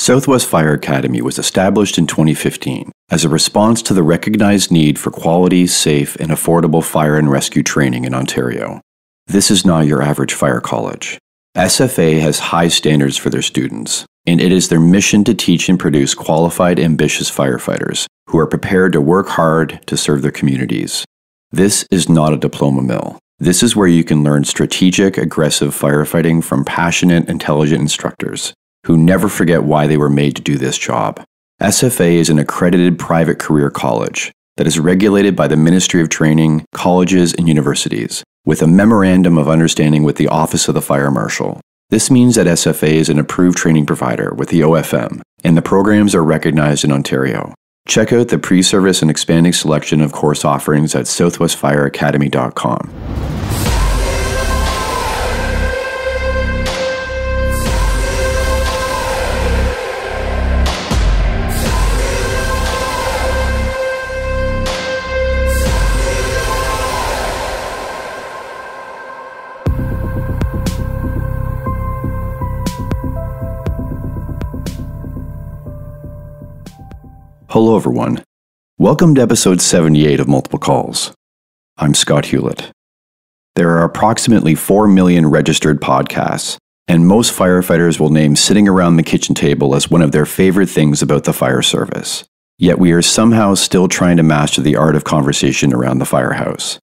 Southwest Fire Academy was established in 2015 as a response to the recognized need for quality, safe, and affordable fire and rescue training in Ontario. This is not your average fire college. SFA has high standards for their students, and it is their mission to teach and produce qualified, ambitious firefighters who are prepared to work hard to serve their communities. This is not a diploma mill. This is where you can learn strategic, aggressive firefighting from passionate, intelligent instructors who never forget why they were made to do this job. SFA is an accredited private career college that is regulated by the Ministry of Training, colleges, and universities, with a memorandum of understanding with the Office of the Fire Marshal. This means that SFA is an approved training provider with the OFM, and the programs are recognized in Ontario. Check out the pre-service and expanding selection of course offerings at southwestfireacademy.com. Hello everyone. Welcome to episode 78 of Multiple Calls. I'm Scott Hewlett. There are approximately 4 million registered podcasts, and most firefighters will name sitting around the kitchen table as one of their favorite things about the fire service. Yet we are somehow still trying to master the art of conversation around the firehouse.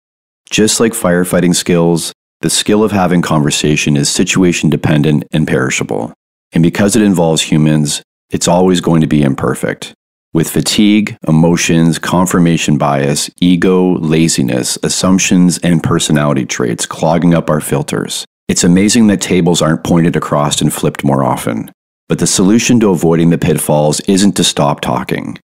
Just like firefighting skills, the skill of having conversation is situation dependent and perishable. And because it involves humans, it's always going to be imperfect. With fatigue, emotions, confirmation bias, ego, laziness, assumptions, and personality traits clogging up our filters, it's amazing that tables aren't pointed across and flipped more often. But the solution to avoiding the pitfalls isn't to stop talking.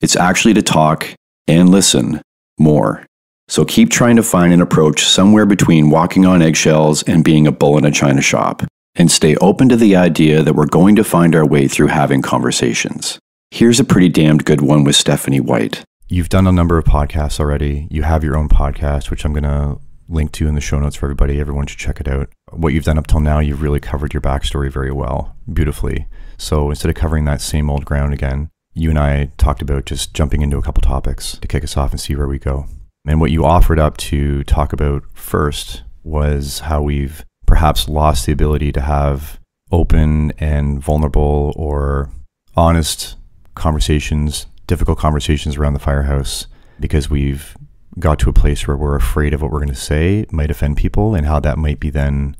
It's actually to talk and listen more. So keep trying to find an approach somewhere between walking on eggshells and being a bull in a china shop. And stay open to the idea that we're going to find our way through having conversations. Here's a pretty damned good one with Stephanie White. You've done a number of podcasts already. You have your own podcast, which I'm going to link to in the show notes for everybody. Everyone should check it out. What you've done up till now, you've really covered your backstory very well, beautifully. So instead of covering that same old ground again, you and I talked about just jumping into a couple topics to kick us off and see where we go. And what you offered up to talk about first was how we've perhaps lost the ability to have open and vulnerable or honest conversations, difficult conversations around the firehouse because we've got to a place where we're afraid of what we're going to say might offend people and how that might be then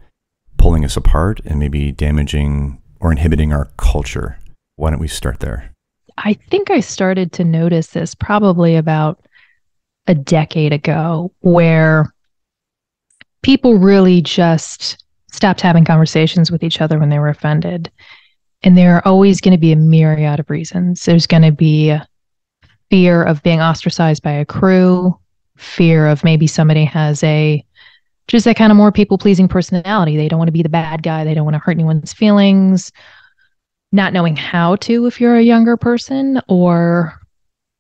pulling us apart and maybe damaging or inhibiting our culture. Why don't we start there? I think I started to notice this probably about a decade ago where people really just stopped having conversations with each other when they were offended. And there are always going to be a myriad of reasons. There's going to be fear of being ostracized by a crew, fear of maybe somebody has just that kind of more people-pleasing personality. They don't want to be the bad guy. They don't want to hurt anyone's feelings. Not knowing how to if you're a younger person, or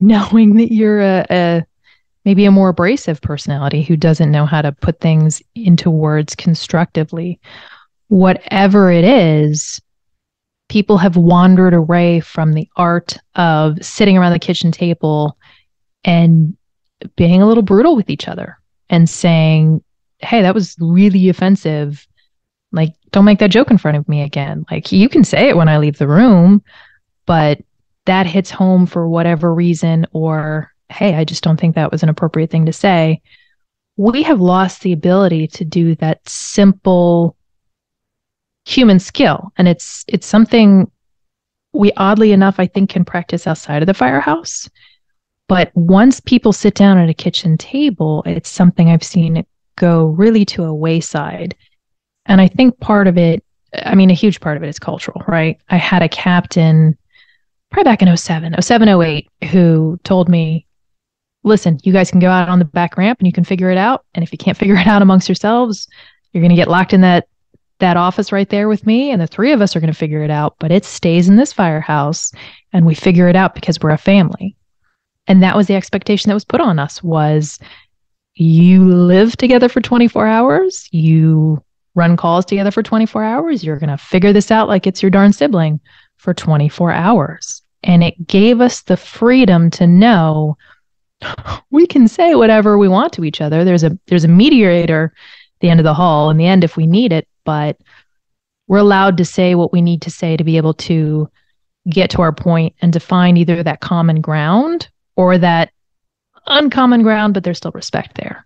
knowing that you're maybe a more abrasive personality who doesn't know how to put things into words constructively. Whatever it is, people have wandered away from the art of sitting around the kitchen table and being a little brutal with each other and saying, hey, that was really offensive. Like, don't make that joke in front of me again. Like, you can say it when I leave the room, but that hits home for whatever reason, or, hey, I just don't think that was an appropriate thing to say. We have lost the ability to do that simple human skill. And it's something we, oddly enough, I think can practice outside of the firehouse. But once people sit down at a kitchen table, it's something I've seen it go really to a wayside. And I think part of it, I mean, a huge part of it is cultural, right? I had a captain probably back in 07, 08, who told me, listen, you guys can go out on the back ramp and you can figure it out. And if you can't figure it out amongst yourselves, you're going to get locked in that office right there with me, and the three of us are going to figure it out, but it stays in this firehouse and we figure it out because we're a family. And that was the expectation that was put on us, was you live together for 24 hours, you run calls together for 24 hours, you're going to figure this out like it's your darn sibling for 24 hours. And it gave us the freedom to know we can say whatever we want to each other. There's a mediator at the end of the hall in the end if we need it, but we're allowed to say what we need to say to be able to get to our point and to find either that common ground or that uncommon ground, but there's still respect there.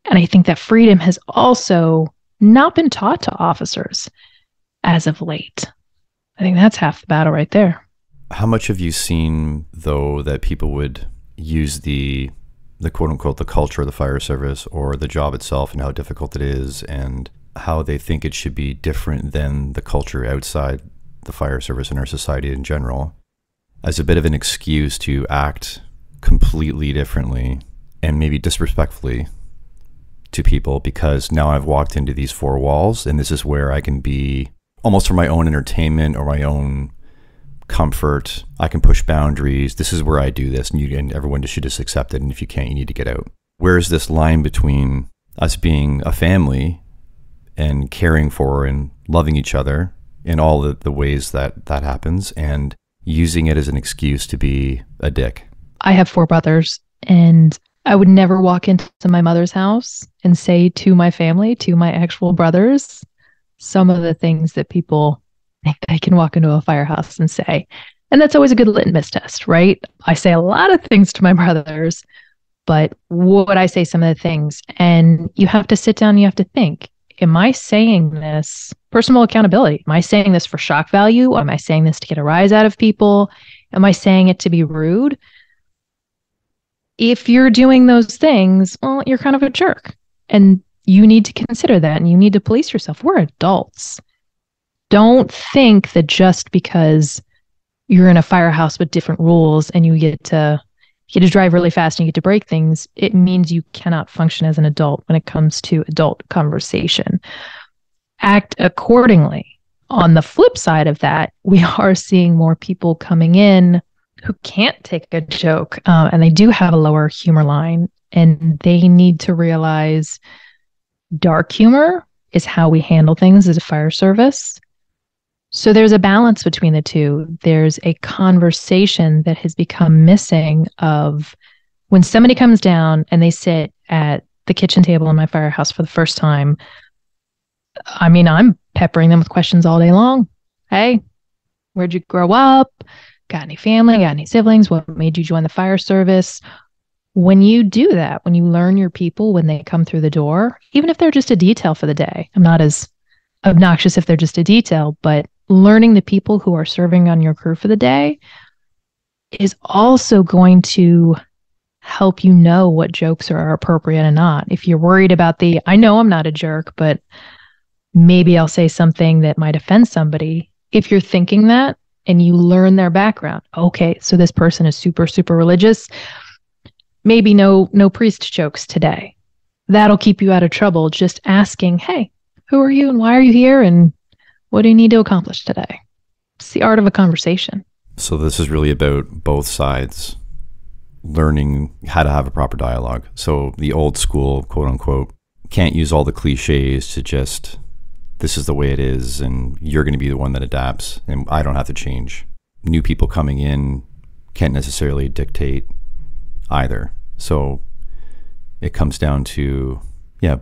And I think that freedom has also not been taught to officers as of late. I think that's half the battle right there. How much have you seen, though, that people would use the quote unquote, the culture of the fire service or the job itself and how difficult it is and how they think it should be different than the culture outside the fire service and our society in general as a bit of an excuse to act completely differently and maybe disrespectfully to people because now I've walked into these four walls and this is where I can be almost for my own entertainment or my own comfort. I can push boundaries. This is where I do this and everyone should just accept it. And if you can't, you need to get out. Where is this line between us being a family and caring for and loving each other in all the ways that happens and using it as an excuse to be a dick? I have 4 brothers, and I would never walk into my mother's house and say to my family, to my actual brothers, some of the things that people think they can walk into a firehouse and say. And that's always a good litmus test, right? I say a lot of things to my brothers, but would I say some of the things? And you have to sit down, you have to think, am I saying this, personal accountability, am I saying this for shock value? Am I saying this to get a rise out of people? Am I saying it to be rude? If you're doing those things, well, you're kind of a jerk. And you need to consider that and you need to police yourself. We're adults. Don't think that just because you're in a firehouse with different rules and you get to drive really fast and you get to break things, it means you cannot function as an adult when it comes to adult conversation. Act accordingly. On the flip side of that, we are seeing more people coming in who can't take a joke, and they do have a lower humor line, and they need to realize dark humor is how we handle things as a fire service. So there's a balance between the two. There's a conversation that has become missing of when somebody comes down and they sit at the kitchen table in my firehouse for the first time. I mean, I'm peppering them with questions all day long. Hey, where'd you grow up? Got any family? Got any siblings? What made you join the fire service? When you do that, when you learn your people when they come through the door, even if they're just a detail for the day, I'm not as obnoxious if they're just a detail, but learning the people who are serving on your crew for the day is also going to help you know what jokes are appropriate and not. If you're worried about I know I'm not a jerk, but maybe I'll say something that might offend somebody. If you're thinking that and you learn their background, okay, so this person is super, super religious, maybe no priest jokes today. That'll keep you out of trouble. Just asking, hey, who are you and why are you here? And what do you need to accomplish today? It's the art of a conversation. So this is really about both sides learning how to have a proper dialogue. So the old school, quote unquote, can't use all the cliches to just, this is the way it is and you're going to be the one that adapts and I don't have to change. New people coming in can't necessarily dictate either. So it comes down to,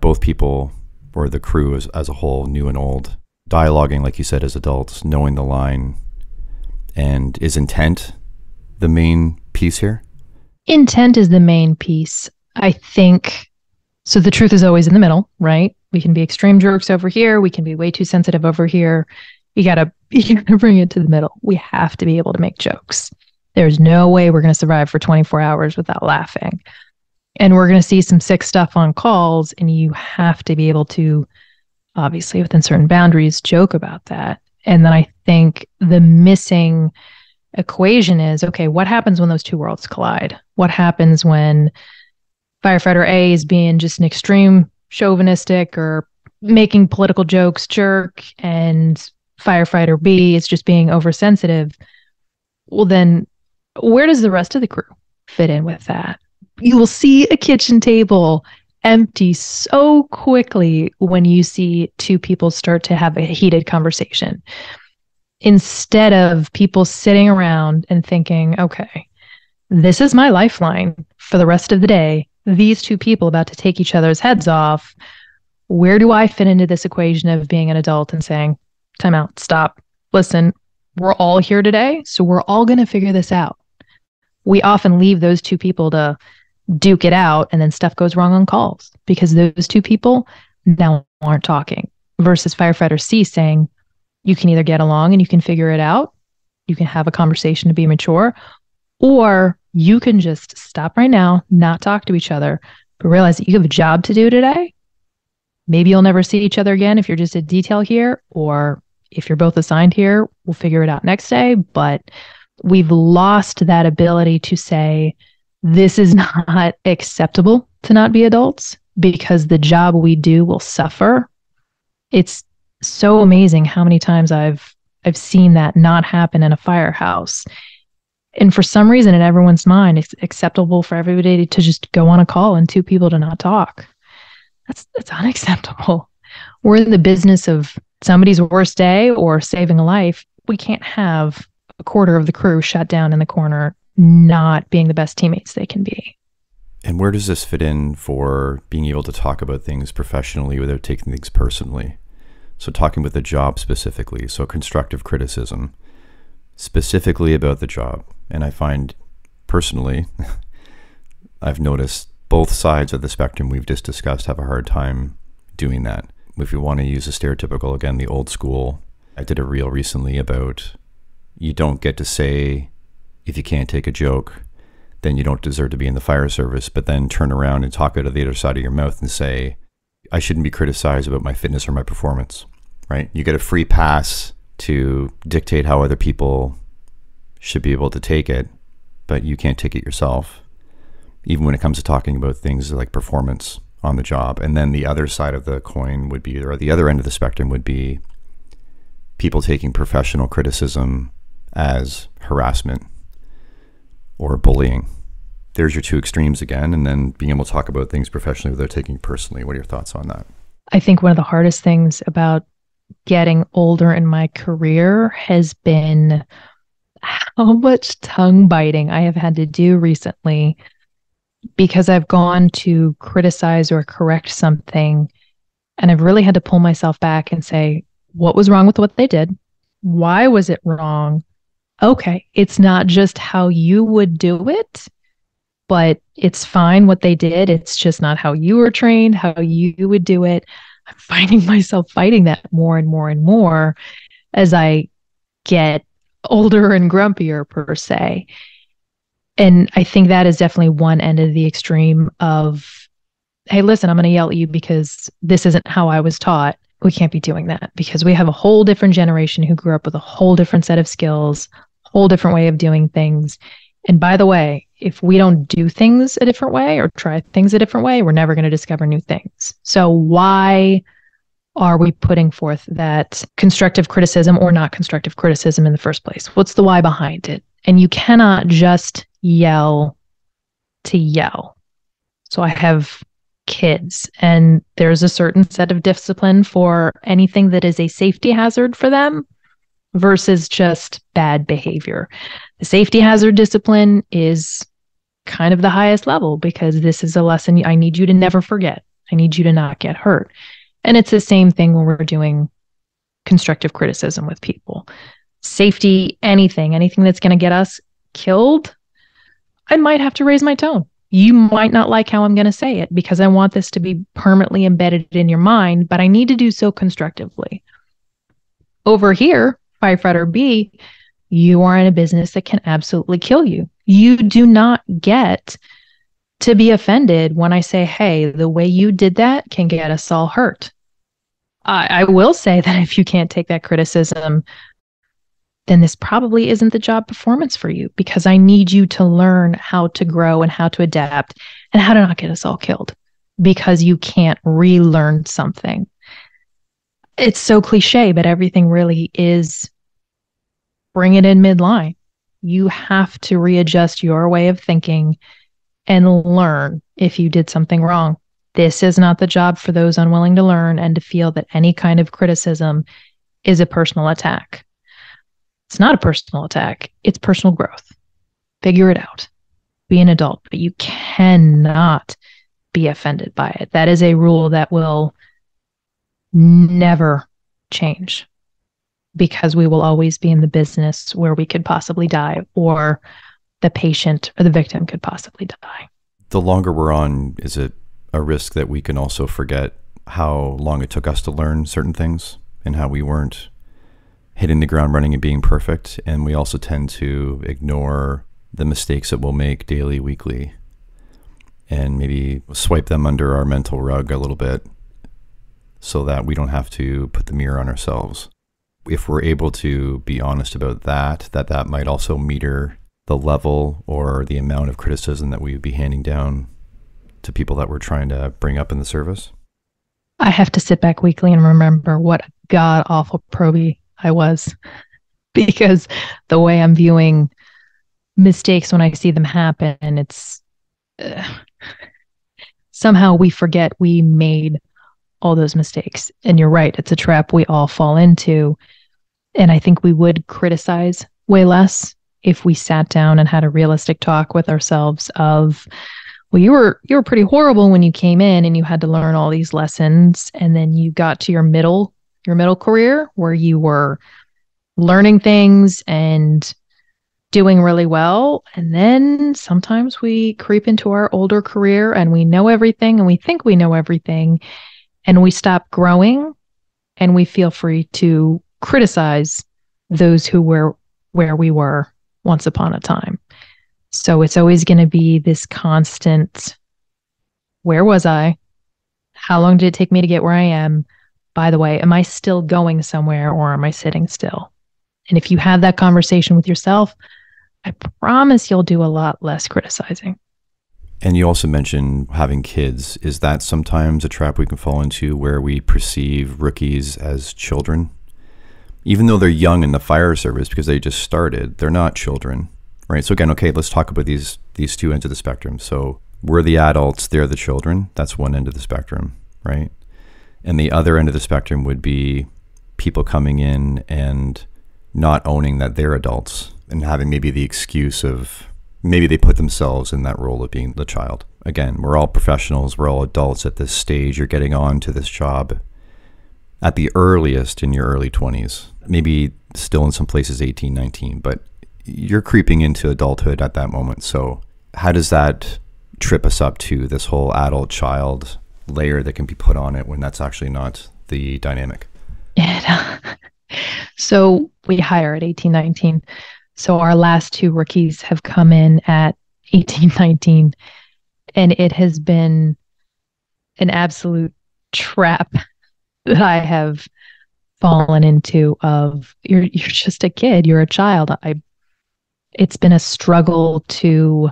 both people or the crew as a whole, new and old, dialoguing, like you said, as adults, knowing the line. And is intent the main piece here? Intent is the main piece, I think. So the truth is always in the middle, right? We can be extreme jerks over here. We can be way too sensitive over here. You gotta bring it to the middle. We have to be able to make jokes. There's no way we're going to survive for 24 hours without laughing. And we're going to see some sick stuff on calls, and you have to be able to, obviously within certain boundaries, joke about that. And then I think the missing equation is, okay, what happens when those two worlds collide? What happens when firefighter A is being just an extreme chauvinistic or making political jokes jerk, and firefighter B is just being oversensitive? Well, then where does the rest of the crew fit in with that? You will see a kitchen table empty so quickly when you see two people start to have a heated conversation. instead of people sitting around and thinking, okay, this is my lifeline for the rest of the day. These two people about to take each other's heads off. Where do I fit into this equation of being an adult and saying, time out, stop, listen, we're all here today, so we're all going to figure this out. We often leave those two people to duke it out, and then stuff goes wrong on calls because those two people now aren't talking, versus firefighter C saying, you can either get along and you can figure it out, you can have a conversation to be mature, or you can just stop right now, not talk to each other, but realize that you have a job to do today. Maybe you'll never see each other again if you're just a detail here, or if you're both assigned here, we'll figure it out next day. But we've lost that ability to say, this is not acceptable to not be adults because the job we do will suffer. It's so amazing how many times I've seen that not happen in a firehouse. And for some reason, in everyone's mind, it's acceptable for everybody to just go on a call and two people to not talk. That's unacceptable. We're in the business of somebody's worst day or saving a life. We can't have a quarter of the crew shut down in the corner, not being the best teammates they can be. And where does this fit in for being able to talk about things professionally without taking things personally? So talking about the job specifically, so constructive criticism specifically about the job. And I find personally, I've noticed both sides of the spectrum we've just discussed have a hard time doing that. If you want to use a stereotypical, again, the old school, I did a reel recently about you don't get to say, if you can't take a joke, then you don't deserve to be in the fire service, but then turn around and talk out of the other side of your mouth and say, I shouldn't be criticized about my fitness or my performance, right? You get a free pass to dictate how other people should be able to take it, but you can't take it yourself, even when it comes to talking about things like performance on the job. And then the other side of the coin would be, or the other end of the spectrum would be people taking professional criticism as harassment or bullying. There's your two extremes again, and then being able to talk about things professionally without taking it personally. What are your thoughts on that? I think one of the hardest things about getting older in my career has been how much tongue biting I have had to do recently, because I've gone to criticize or correct something and I've really had to pull myself back and say, what was wrong with what they did? Why was it wrong? Okay, it's not just how you would do it, but it's fine what they did. It's just not how you were trained, how you would do it. I'm finding myself fighting that more and more and more as I get older and grumpier, per se. And I think that is definitely one end of the extreme of, hey, listen, I'm going to yell at you because this isn't how I was taught. We can't be doing that because we have a whole different generation who grew up with a whole different set of skills, whole different way of doing things. And by the way, if we don't do things a different way or try things a different way, we're never going to discover new things. So why are we putting forth that constructive criticism or not constructive criticism in the first place? What's the why behind it? And you cannot just yell to yell. So I have kids, and there's a certain set of discipline for anything that is a safety hazard for them versus just bad behavior. The safety hazard discipline is kind of the highest level because this is a lesson I need you to never forget. I need you to not get hurt. And it's the same thing when we're doing constructive criticism with people. Safety, anything that's going to get us killed, I might have to raise my tone. You might not like how I'm going to say it because I want this to be permanently embedded in your mind, but I need to do so constructively. Over here, firefighter B, you are in a business that can absolutely kill you. You do not get to be offended when I say, hey, the way you did that can get us all hurt. I will say that if you can't take that criticism, then this probably isn't the job performance for you, because I need you to learn how to grow and how to adapt and how to not get us all killed because you can't relearn something. It's so cliche, but everything really is bring it in midline. You have to readjust your way of thinking and learn if you did something wrong. This is not the job for those unwilling to learn and to feel that any kind of criticism is a personal attack. It's not a personal attack. It's personal growth. Figure it out. Be an adult, but you cannot be offended by it. That is a rule that will never change, because we will always be in the business where we could possibly die, or the patient or the victim could possibly die. The longer we're on, is it a risk that we can also forget how long it took us to learn certain things and how we weren't hitting the ground running and being perfect? And we also tend to ignore the mistakes that we'll make daily, weekly, and maybe swipe them under our mental rug a little bit so that we don't have to put the mirror on ourselves. If we're able to be honest about that might also meter the level or the amount of criticism that we would be handing down to people that we're trying to bring up in the service. I have to sit back weekly and remember what a god-awful probie I was, because the way I'm viewing mistakes when I see them happen, it's somehow we forget we made all those mistakes. And you're right, it's a trap we all fall into. And I think we would criticize way less if we sat down and had a realistic talk with ourselves of, well, you were pretty horrible when you came in and you had to learn all these lessons, and then you got to your middle career where you were learning things and doing really well. And then sometimes we creep into our older career and we know everything and we think we know everything, and we stop growing, and we feel free to criticize those who were where we were once upon a time. So it's always going to be this constant, where was I? How long did it take me to get where I am? By the way, am I still going somewhere, or am I sitting still? And if you have that conversation with yourself, I promise you'll do a lot less criticizing. And you also mentioned having kids. Is that sometimes a trap we can fall into, where we perceive rookies as children? Even though they're young in the fire service because they just started, they're not children, right? So again, okay, let's talk about these two ends of the spectrum. So we're the adults, they're the children. That's one end of the spectrum, right? And the other end of the spectrum would be people coming in and not owning that they're adults and having maybe the excuse of, maybe they put themselves in that role of being the child. Again, we're all professionals, we're all adults at this stage. You're getting on to this job at the earliest in your early 20s, maybe still in some places 18, 19, but you're creeping into adulthood at that moment. So how does that trip us up to this whole adult-child layer that can be put on it when that's actually not the dynamic? So we hire at 18, 19. So our last two rookies have come in at 18, 19, and it has been an absolute trap that I have fallen into of, you're just a kid, you're a child. It's been a struggle to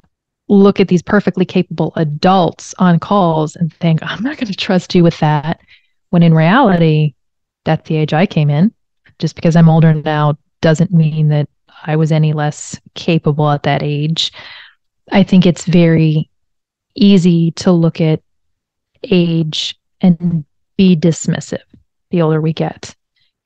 look at these perfectly capable adults on calls and think, I'm not going to trust you with that. When in reality, that's the age I came in. Just because I'm older now doesn't mean that I was any less capable at that age. I think it's very easy to look at age and be dismissive the older we get.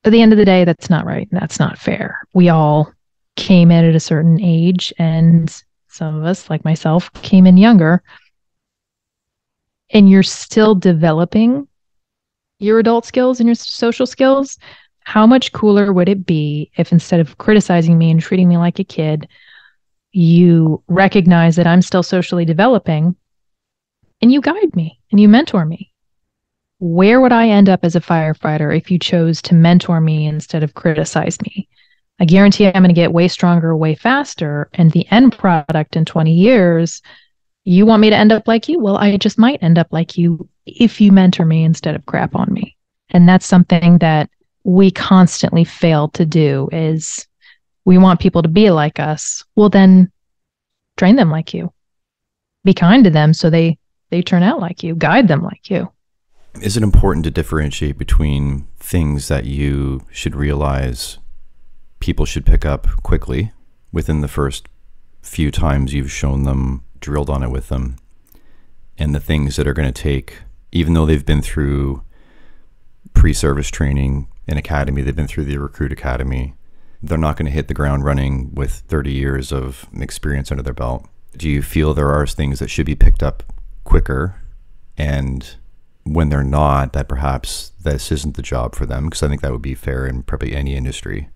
At the end of the day, that's not right. And that's not fair. We all came in at a certain age, and some of us, like myself, came in younger. And you're still developing your adult skills and your social skills. How much cooler would it be if, instead of criticizing me and treating me like a kid, you recognize that I'm still socially developing and you guide me and you mentor me? Where would I end up as a firefighter if you chose to mentor me instead of criticize me? I guarantee I'm going to get way stronger, way faster. And the end product in 20 years, you want me to end up like you? Well, I just might end up like you if you mentor me instead of crap on me. And that's something that we constantly fail to do, is we want people to be like us. Well, then train them like you. Be kind to them so they turn out like you. Guide them like you. Is it important to differentiate between things that you should realize people should pick up quickly within the first few times you've shown them, drilled on it with them, and the things that are going to take, even though they've been through pre-service training in academy, they've been through the recruit academy, they're not going to hit the ground running with 30 years of experience under their belt. Do you feel there are things that should be picked up quicker, and when they're not, that perhaps this isn't the job for them? Because I think that would be fair in probably any industry.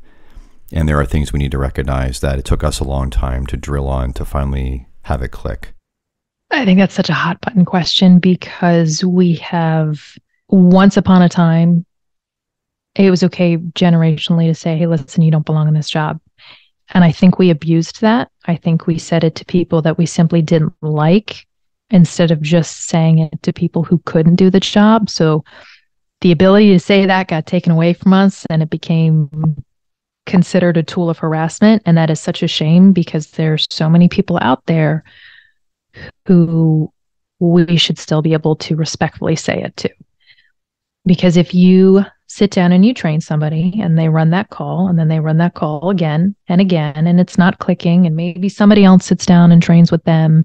And there are things we need to recognize that it took us a long time to drill on to finally have it click. I think that's such a hot button question, because we have, once upon a time, it was okay generationally to say, hey, listen, you don't belong in this job. And I think we abused that. I think we said it to people that we simply didn't like, instead of just saying it to people who couldn't do the job. So the ability to say that got taken away from us, and it became considered a tool of harassment. And that is such a shame, because there's so many people out there who we should still be able to respectfully say it to. Because if you sit down and you train somebody and they run that call, and then they run that call again and again, and it's not clicking, and maybe somebody else sits down and trains with them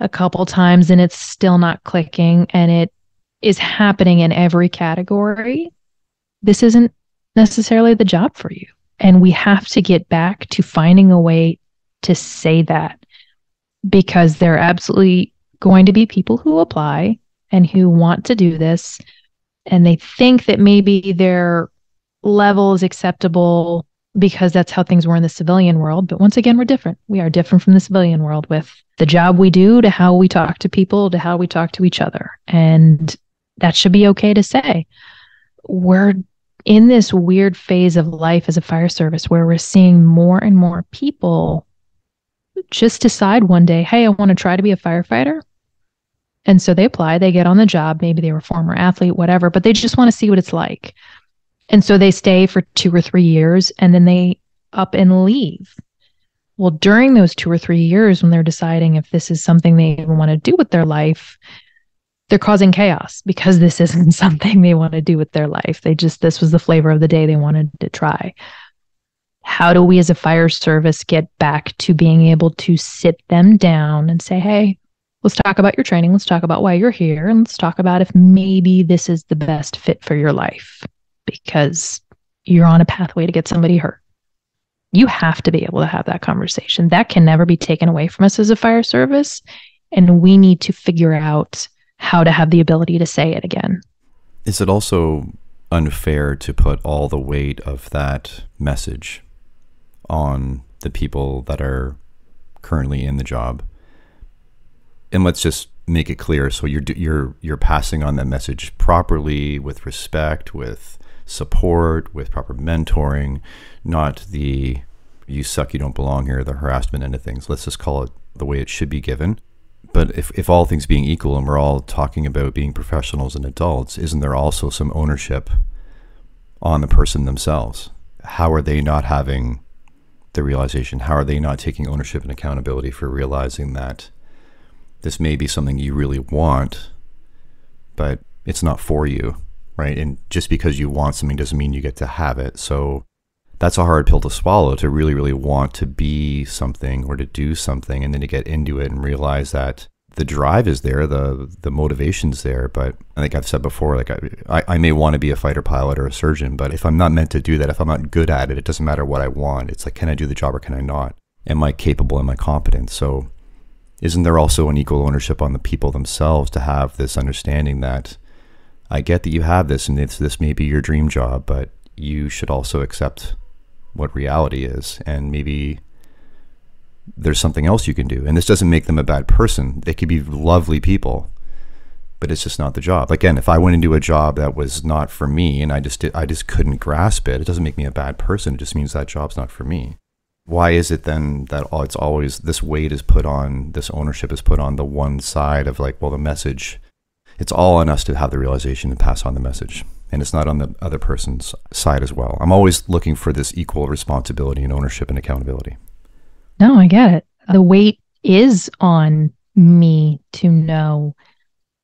a couple times and it's still not clicking, and it is happening in every category, this isn't necessarily the job for you. And we have to get back to finding a way to say that, because there are absolutely going to be people who apply and who want to do this, and they think that maybe their level is acceptable because that's how things were in the civilian world. But once again, we're different. We are different from the civilian world, with the job we do, to how we talk to people, to how we talk to each other. And that should be okay to say. We're in this weird phase of life as a fire service where we're seeing more and more people just decide one day, hey, I want to try to be a firefighter. And so they apply, they get on the job. Maybe they were a former athlete, whatever, but they just want to see what it's like. And so they stay for 2 or 3 years, and then they up and leave. Well, during those 2 or 3 years, when they're deciding if this is something they even want to do with their life, they're causing chaos, because this isn't something they want to do with their life. This was the flavor of the day they wanted to try. How do we as a fire service get back to being able to sit them down and say, hey, let's talk about your training. Let's talk about why you're here. And let's talk about if maybe this is the best fit for your life, because you're on a pathway to get somebody hurt. You have to be able to have that conversation. That can never be taken away from us as a fire service. And we need to figure out how to have the ability to say it again. Is it also unfair to put all the weight of that message on the people that are currently in the job? And let's just make it clear. So you're passing on that message properly, with respect, with support, with proper mentoring, not the you suck, you don't belong here, the harassment end of things. Let's just call it the way it should be given. But if all things being equal, and we're all talking about being professionals and adults, isn't there also some ownership on the person themselves? How are they not having the realization? How are they not taking ownership and accountability for realizing that this may be something you really want, but it's not for you, right? And just because you want something doesn't mean you get to have it. So that's a hard pill to swallow, to really, really want to be something or to do something, and then to get into it and realize that the drive is there, the motivation's there. But I think I've said before, like I may want to be a fighter pilot or a surgeon, but if I'm not meant to do that, if I'm not good at it, it doesn't matter what I want. It's like, can I do the job or can I not? Am I capable? Am I competent? So isn't there also an equal ownership on the people themselves to have this understanding that I get that you have this, and this may be your dream job, but you should also accept what reality is, and maybe there's something else you can do. And this doesn't make them a bad person. They could be lovely people, but it's just not the job. Again, if I went into a job that was not for me and I just couldn't grasp it, it doesn't make me a bad person. It just means that job's not for me. Why is it then that it's always this weight is put on, this ownership is put on the one side of like, well, the message, it's all on us to have the realization and pass on the message. And it's not on the other person's side as well. I'm always looking for this equal responsibility and ownership and accountability. No, I get it. The weight is on me to know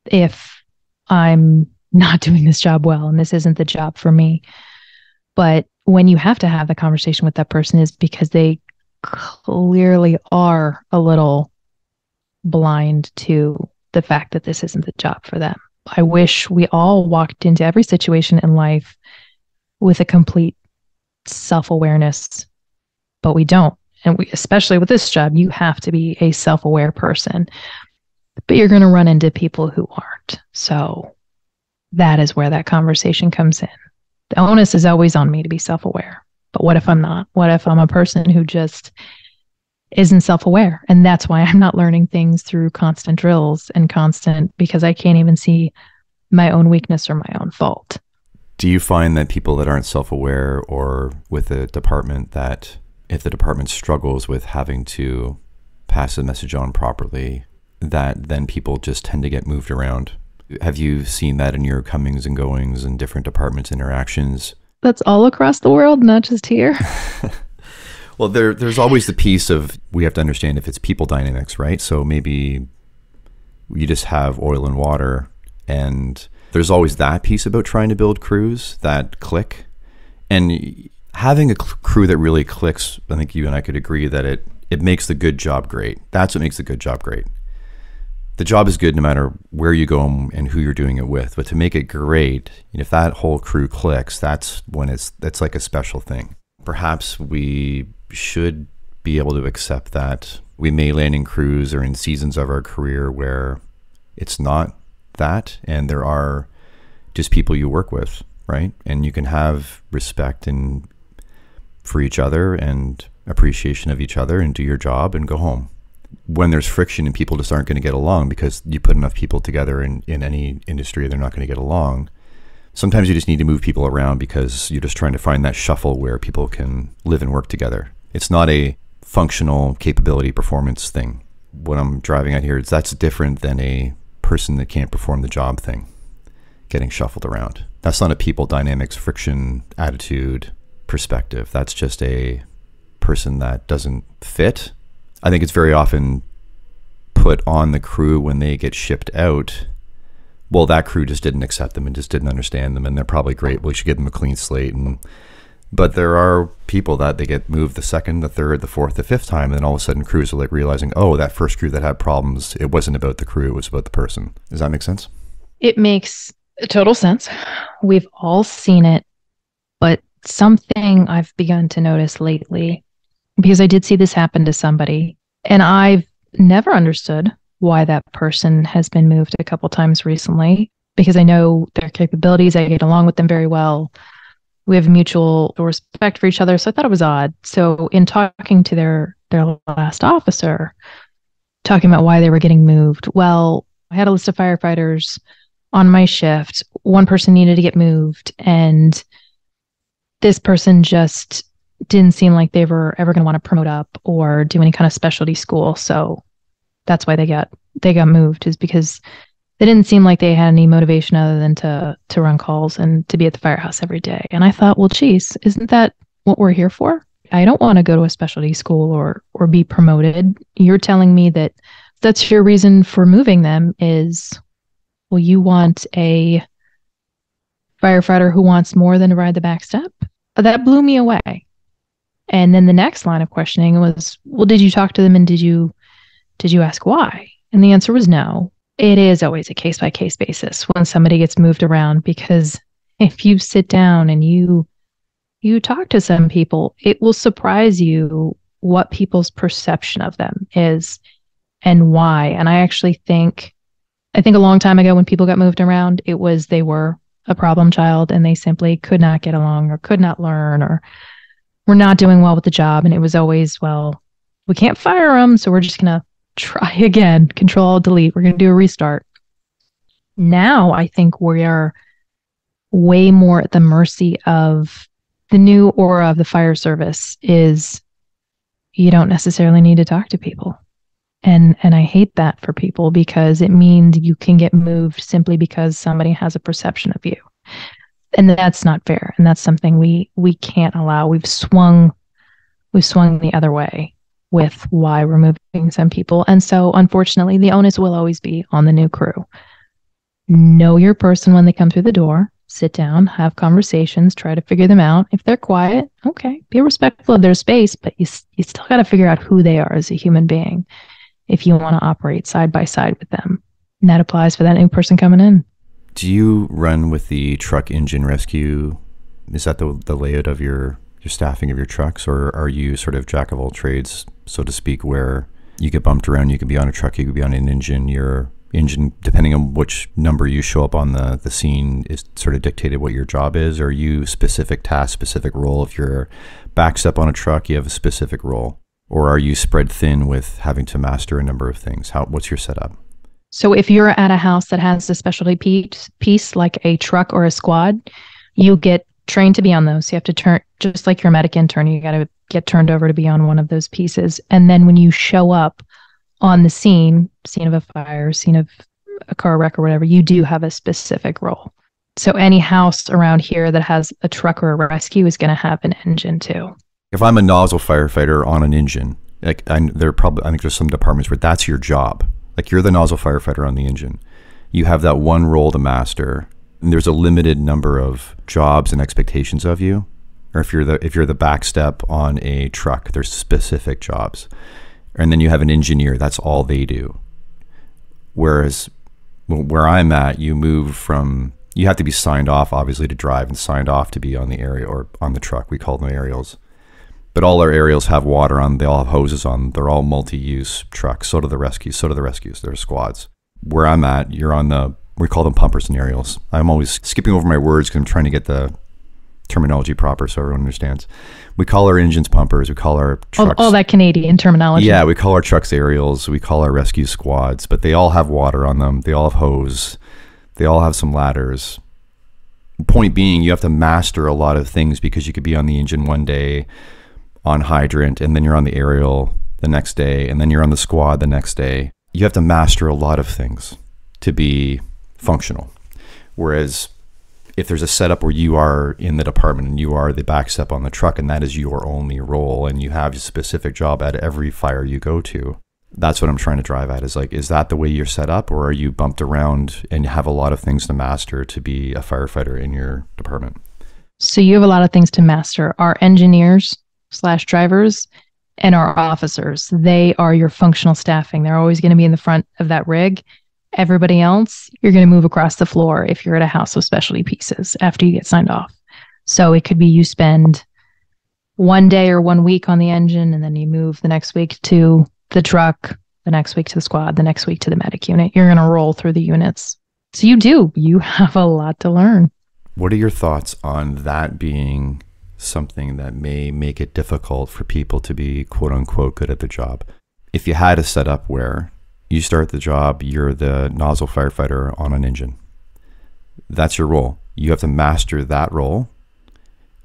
if I'm not doing this job well and this isn't the job for me. But when you have to have the conversation with that person is because they clearly are a little blind to the fact that this isn't the job for them. I wish we all walked into every situation in life with a complete self-awareness, but we don't. And we, especially with this job, you have to be a self-aware person, but you're going to run into people who aren't. So that is where that conversation comes in. The onus is always on me to be self-aware. But what if I'm not? What if I'm a person who just isn't self-aware? And that's why I'm not learning things through constant drills and because I can't even see my own weakness or my own fault. Do you find that people that aren't self-aware, or with a department, that if the department struggles with having to pass the message on properly, that then people just tend to get moved around? Have you seen that in your comings and goings and different departments interactions? That's all across the world, not just here. Well, there's always the piece of, we have to understand if it's people dynamics, right? So maybe you just have oil and water, and there's always that piece about trying to build crews that click. And having a crew that really clicks, I think you and I could agree that it makes the good job great. That's what makes the good job great. The job is good no matter where you go and who you're doing it with. But to make it great, if that whole crew clicks, that's when it's like a special thing. Perhaps we should be able to accept that we may land in crews or in seasons of our career where it's not that, and there are just people you work with, right? And you can have respect and for each other and appreciation of each other and do your job and go home. When there's friction and people just aren't going to get along because you put enough people together in any industry, they're not going to get along. Sometimes you just need to move people around because you're just trying to find that shuffle where people can live and work together. It's not a functional capability performance thing. What I'm driving at here is that's different than a person that can't perform the job thing, getting shuffled around. That's not a people dynamics, friction, attitude, perspective. That's just a person that doesn't fit. I think it's very often put on the crew when they get shipped out. Well, that crew just didn't accept them and just didn't understand them, and they're probably great. We should give them a clean slate. But there are people that they get moved the second, the third, the fourth, the fifth time, and then all of a sudden crews are like realizing, oh, that first crew that had problems, it wasn't about the crew, it was about the person. Does that make sense? It makes total sense. We've all seen it, but something I've begun to notice lately, because I did see this happen to somebody, and I've never understood why that person has been moved a couple times recently, because I know their capabilities. I get along with them very well. We have mutual respect for each other. So I thought it was odd. So in talking to their last officer, talking about why they were getting moved, well, I had a list of firefighters on my shift. One person needed to get moved, and this person just didn't seem like they were ever going to want to promote up or do any kind of specialty school. So that's why they got moved, is because they didn't seem like they had any motivation other than to run calls and to be at the firehouse every day. And I thought, well, geez, isn't that what we're here for? I don't want to go to a specialty school or be promoted. You're telling me that that's your reason for moving them is, well, you want a firefighter who wants more than to ride the back step? That blew me away. And then the next line of questioning was, well, did you talk to them and did you ask why? And the answer was no. It is always a case-by-case basis when somebody gets moved around, because if you sit down and you talk to some people, it will surprise you what people's perception of them is and why. And I think a long time ago when people got moved around, it was they were a problem child and they simply could not get along or could not learn or were not doing well with the job. And it was always, well, we can't fire them, so we're just going to try again, Control-Delete. We're going to do a restart. Now I think we are way more at the mercy of the new aura of the fire service. Is you don't necessarily need to talk to people. And I hate that for people, because it means you can get moved simply because somebody has a perception of you. And that's not fair. And that's something we can't allow. We've swung the other way with why we're moving some people. And so unfortunately, the onus will always be on the new crew. Know your person when they come through the door, sit down, have conversations, try to figure them out. If they're quiet, okay, be respectful of their space, but you still got to figure out who they are as a human being if you want to operate side by side with them. And that applies for that new person coming in. Do you run with the truck engine rescue? Is that the layout of your your staffing of your trucks, or are you sort of jack of all trades, so to speak, where you get bumped around, you could be on a truck, you could be on an engine, your engine, depending on which number you show up on the scene, is sort of dictated what your job is? Or are you specific task, specific role? If you're backed up on a truck, you have a specific role. Or are you spread thin with having to master a number of things? What's your setup? So if you're at a house that has a specialty piece like a truck or a squad, you get trained to be on those. You have to turn, just like your medic intern, you got to get turned over to be on one of those pieces. And then when you show up on the scene of a fire, scene of a car wreck or whatever, you do have a specific role. So any house around here that has a truck or a rescue is going to have an engine too. If I'm a nozzle firefighter on an engine, like I think there's some departments where that's your job. Like you're the nozzle firefighter on the engine. You have that one role to master, and there's a limited number of jobs and expectations of you. Or if you're the back step on a truck, there's specific jobs. And then you have an engineer, that's all they do. Whereas where I'm at, you have to be signed off, obviously, to drive, and signed off to be on the area or on the truck. We call them aerials. But all our aerials have water on, they all have hoses on, they're all multi-use trucks. So do the rescues, they're squads. Where I'm at, we call them pumpers and aerials. I'm always skipping over my words because I'm trying to get the terminology proper so everyone understands. We call our engines pumpers, we call our trucks... All that Canadian terminology. Yeah, we call our trucks aerials, we call our rescue squads, but they all have water on them, they all have hose, they all have some ladders. Point being, you have to master a lot of things because you could be on the engine one day, on hydrant, and then you're on the aerial the next day, and then you're on the squad the next day. You have to master a lot of things to be functional. Whereas if there's a setup where you are in the department and you are the back step on the truck and that is your only role and you have a specific job at every fire you go to, that's what I'm trying to drive at, is that the way you're set up, or are you bumped around and have a lot of things to master to be a firefighter in your department? So you have a lot of things to master. Our engineers/drivers and our officers, they are your functional staffing. They're always going to be in the front of that rig. Everybody else, you're going to move across the floor if you're at a house with specialty pieces after you get signed off. So it could be you spend one day or 1 week on the engine, and then you move the next week to the truck, the next week to the squad, the next week to the medic unit. You're going to roll through the units. So you have a lot to learn. What are your thoughts on that being something that may make it difficult for people to be quote unquote good at the job? If you had a setup where you start the job, you're the nozzle firefighter on an engine. That's your role. You have to master that role.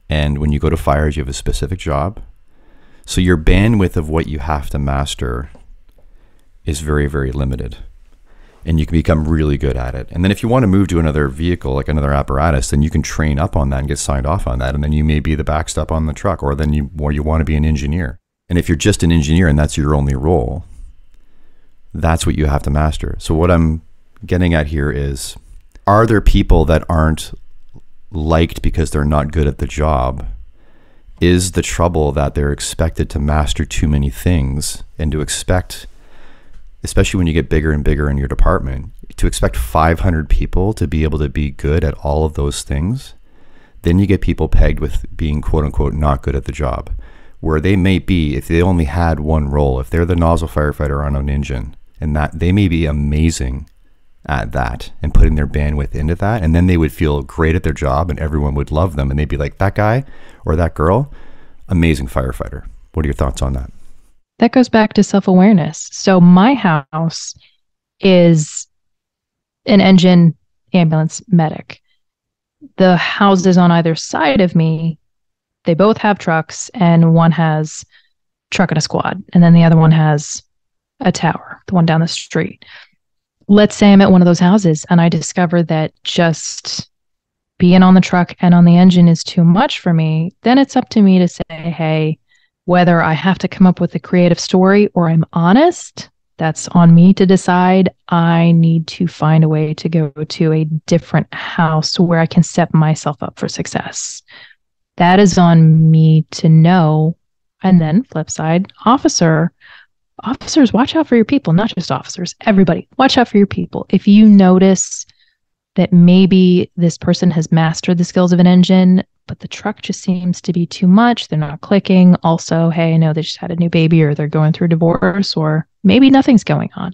And when you go to fires, you have a specific job. So your bandwidth of what you have to master is very, very limited. And you can become really good at it. And then if you want to move to another vehicle, like another apparatus, then you can train up on that and get signed off on that. And then you may be the backstop on the truck, or you want to be an engineer. And if you're just an engineer and that's your only role, that's what you have to master. So what I'm getting at here is, are there people that aren't liked because they're not good at the job? Is the trouble that they're expected to master too many things, and to expect, especially when you get bigger and bigger in your department, to expect 500 people to be able to be good at all of those things? Then you get people pegged with being quote unquote not good at the job, where they may be, if they only had one role, if they're the nozzle firefighter on an engine, and that they may be amazing at that and putting their bandwidth into that, and then they would feel great at their job and everyone would love them, and they'd be like, that guy or that girl, amazing firefighter. What are your thoughts on that? That goes back to self-awareness. So my house is an engine, ambulance, medic. The houses on either side of me, they both have trucks, and one has truck and a squad, and then the other one has a tower, the one down the street. Let's say I'm at one of those houses and I discover that just being on the truck and on the engine is too much for me. Then it's up to me to say, hey, whether I have to come up with a creative story or I'm honest, that's on me to decide. I need to find a way to go to a different house where I can set myself up for success. That is on me to know. And then flip side, officers, watch out for your people, not just officers, everybody. Watch out for your people. If you notice that maybe this person has mastered the skills of an engine, but the truck just seems to be too much. They're not clicking. Also, hey, I know they just had a new baby, or they're going through a divorce, or maybe nothing's going on.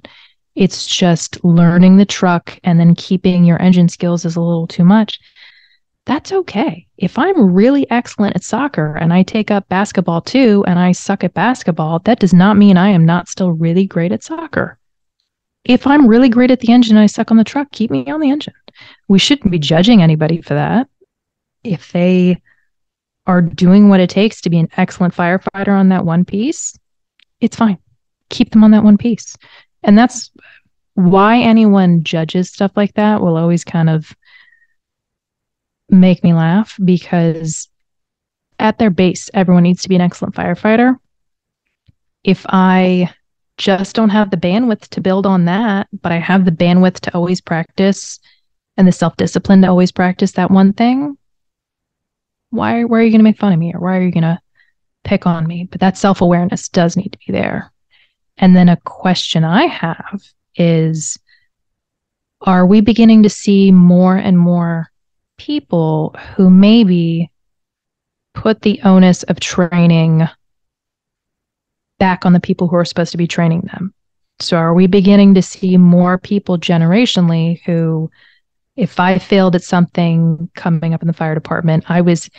It's just learning the truck and then keeping your engine skills is a little too much. That's okay. If I'm really excellent at soccer and I take up basketball too, and I suck at basketball, that does not mean I am not still really great at soccer. If I'm really great at the engine and I suck on the truck, keep me on the engine. We shouldn't be judging anybody for that. If they are doing what it takes to be an excellent firefighter on that one piece, it's fine. Keep them on that one piece. And that's why anyone judges stuff like that will always kind of make me laugh, because at their base, everyone needs to be an excellent firefighter. If I just don't have the bandwidth to build on that, but I have the bandwidth to always practice and the self-discipline to always practice that one thing, why are you going to make fun of me, or why are you going to pick on me? But that self-awareness does need to be there. And then a question I have is, are we beginning to see more and more people who maybe put the onus of training back on the people who are supposed to be training them? So are we beginning to see more people generationally who, if I failed at something coming up in the fire department, I was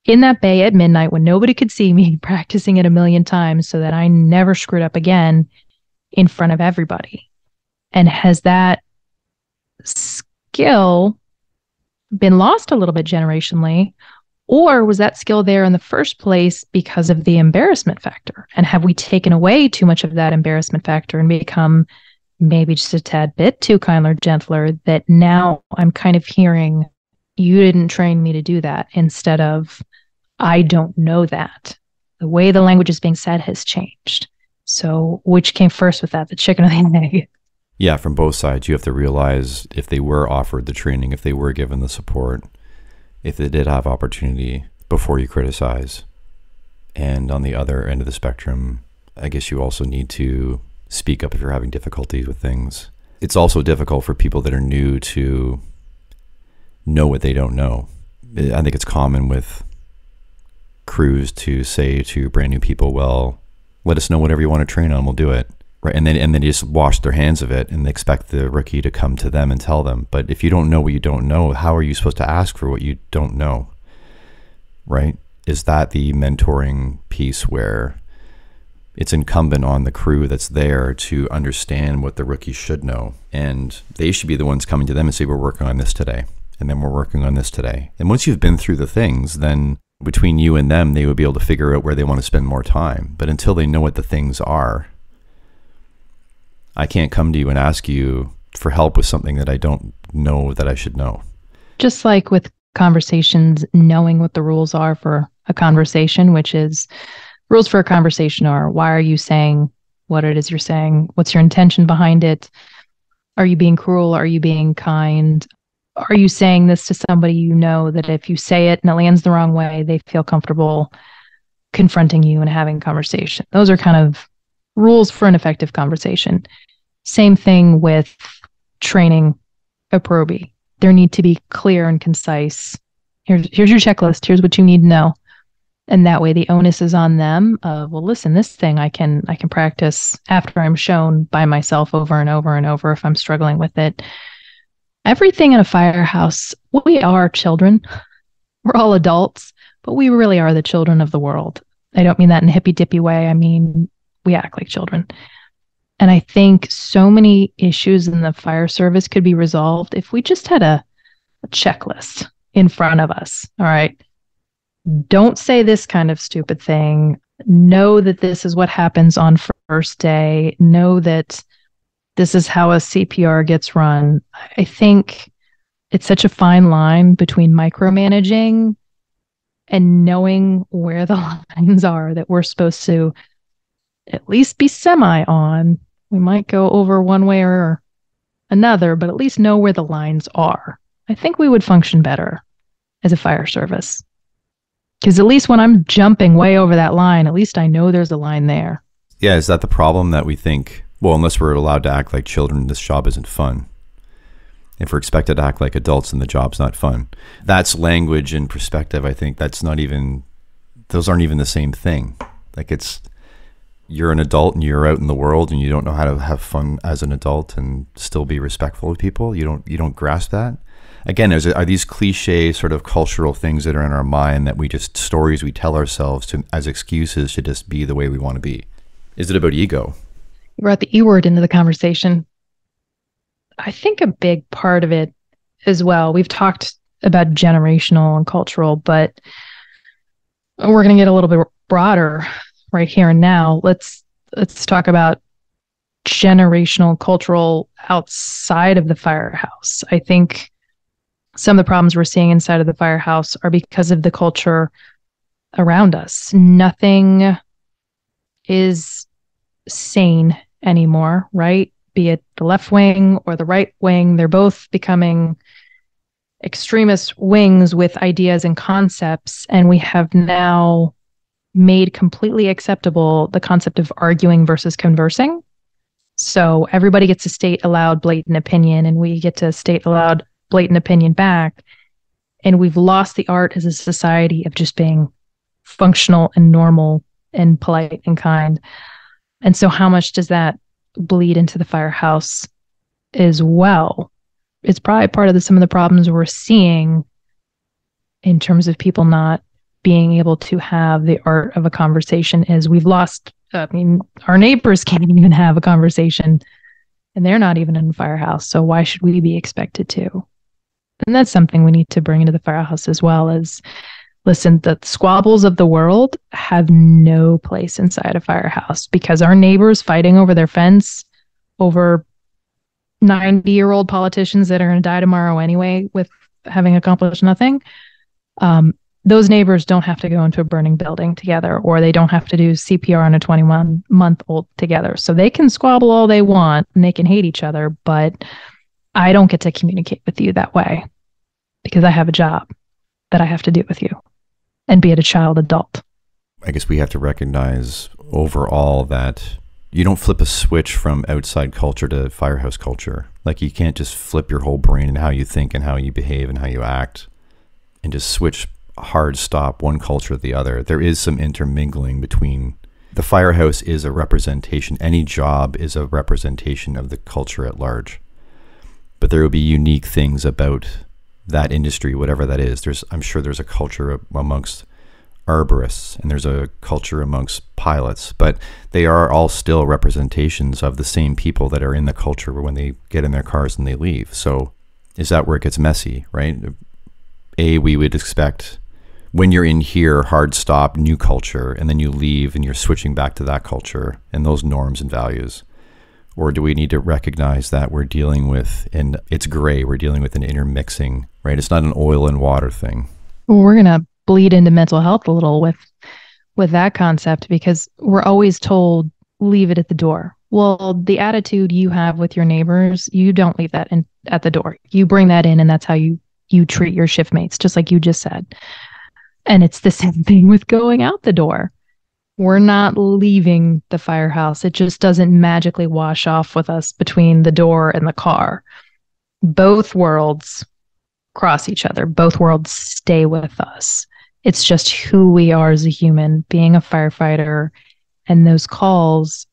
in that bay at midnight when nobody could see me practicing it a million times so that I never screwed up again in front of everybody? And has that skill been lost a little bit generationally? Or was that skill there in the first place because of the embarrassment factor? And have we taken away too much of that embarrassment factor and become maybe just a tad bit too kind or gentler, that now I'm kind of hearing, you didn't train me to do that, instead of, I don't know that. The way the language is being said has changed. So which came first with that, the chicken or the egg? Yeah, from both sides. You have to realize if they were offered the training, if they were given the support, if they did have opportunity, before you criticize. And on the other end of the spectrum, I guess you also need to speak up if you're having difficulties with things. It's also difficult for people that are new to know what they don't know. I think it's common with crews to say to brand new people, well, let us know whatever you want to train on, we'll do it. Right. And then they just wash their hands of it and they expect the rookie to come to them and tell them. But if you don't know what you don't know, how are you supposed to ask for what you don't know? Right? Is that the mentoring piece where it's incumbent on the crew that's there to understand what the rookie should know? And they should be the ones coming to them and say, we're working on this today. And then we're working on this today. And once you've been through the things, then between you and them, they would be able to figure out where they want to spend more time. But until they know what the things are, I can't come to you and ask you for help with something that I don't know that I should know. Just like with conversations, knowing what the rules are for a conversation, which is, rules for a conversation are, why are you saying what it is you're saying? What's your intention behind it? Are you being cruel? Are you being kind? Are you saying this to somebody you know that if you say it and it lands the wrong way, they feel comfortable confronting you and having a conversation? Those are kind of rules for an effective conversation. Same thing with training a probie. There need to be clear and concise. Here's your checklist. Here's what you need to know. And that way the onus is on them of, well, listen, this thing I can practice after I'm shown by myself over and over and over if I'm struggling with it. Everything in a firehouse, we are children. We're all adults, but we really are the children of the world. I don't mean that in a hippy-dippy way. I mean, we act like children. And I think so many issues in the fire service could be resolved if we just had a checklist in front of us. All right. Don't say this kind of stupid thing. Know that this is what happens on first day. Know that this is how a CPR gets run. I think it's such a fine line between micromanaging and knowing where the lines are that we're supposed to at least be semi on. We might go over one way or another, but at least know where the lines are. I think we would function better as a fire service. Because at least when I'm jumping way over that line, at least I know there's a line there. Yeah, is that the problem that we think, well, unless we're allowed to act like children, this job isn't fun? If we're expected to act like adults, then the job's not fun. That's language and perspective. I think those aren't even the same thing. Like you're an adult and you're out in the world and you don't know how to have fun as an adult and still be respectful of people. You don't grasp that. Again, are these cliche sort of cultural things that are in our mind that stories we tell ourselves as excuses to just be the way we want to be? Is it about ego? You brought the E word into the conversation. I think a big part of it as well, we've talked about generational and cultural, but we're going to get a little bit broader right here and now. Let's talk about generational, cultural outside of the firehouse. I think some of the problems we're seeing inside of the firehouse are because of the culture around us. Nothing is sane anymore, right? Be it the left wing or the right wing, they're both becoming extremist wings with ideas and concepts. And we have now made completely acceptable the concept of arguing versus conversing. So everybody gets to state a loud, blatant opinion, and we get to state a loud, blatant opinion back. And we've lost the art as a society of just being functional and normal and polite and kind. And so how much does that bleed into the firehouse as well? It's probably part of some of the problems we're seeing in terms of people not being able to have the art of a conversation is we've lost, our neighbors can't even have a conversation and they're not even in the firehouse. So why should we be expected to? And that's something we need to bring into the firehouse as well as, listen, the squabbles of the world have no place inside a firehouse because our neighbors fighting over their fence over 90-year-old politicians that are going to die tomorrow anyway with having accomplished nothing. Those neighbors don't have to go into a burning building together, or they don't have to do CPR on a 21-month-old together. So they can squabble all they want and they can hate each other, but I don't get to communicate with you that way because I have a job that I have to do with you and be it a child adult. I guess we have to recognize overall that you don't flip a switch from outside culture to firehouse culture. Like you can't just flip your whole brain and how you think and how you behave and how you act and just switch hard stop one culture to the other. There is some intermingling between. The firehouse is a representation. Any job is a representation of the culture at large. But there will be unique things about that industry, whatever that is. I'm sure there's a culture amongst arborists and there's a culture amongst pilots, but they are all still representations of the same people that are in the culture when they get in their cars and they leave. So is that where it gets messy, right? We would expect when you're in here, hard stop, new culture, and then you leave and you're switching back to that culture and those norms and values. Or do we need to recognize that we're dealing with, and it's gray, we're dealing with an intermixing, right? It's not an oil and water thing. Well, we're going to bleed into mental health a little with that concept because we're always told, leave it at the door. Well, the attitude you have with your neighbors, you don't leave that at the door. You bring that in and that's how you treat your shift mates, just like you just said. And it's the same thing with going out the door. We're not leaving the firehouse. It just doesn't magically wash off with us between the door and the car. Both worlds cross each other. Both worlds stay with us. It's just who we are as a human, being a firefighter. And those calls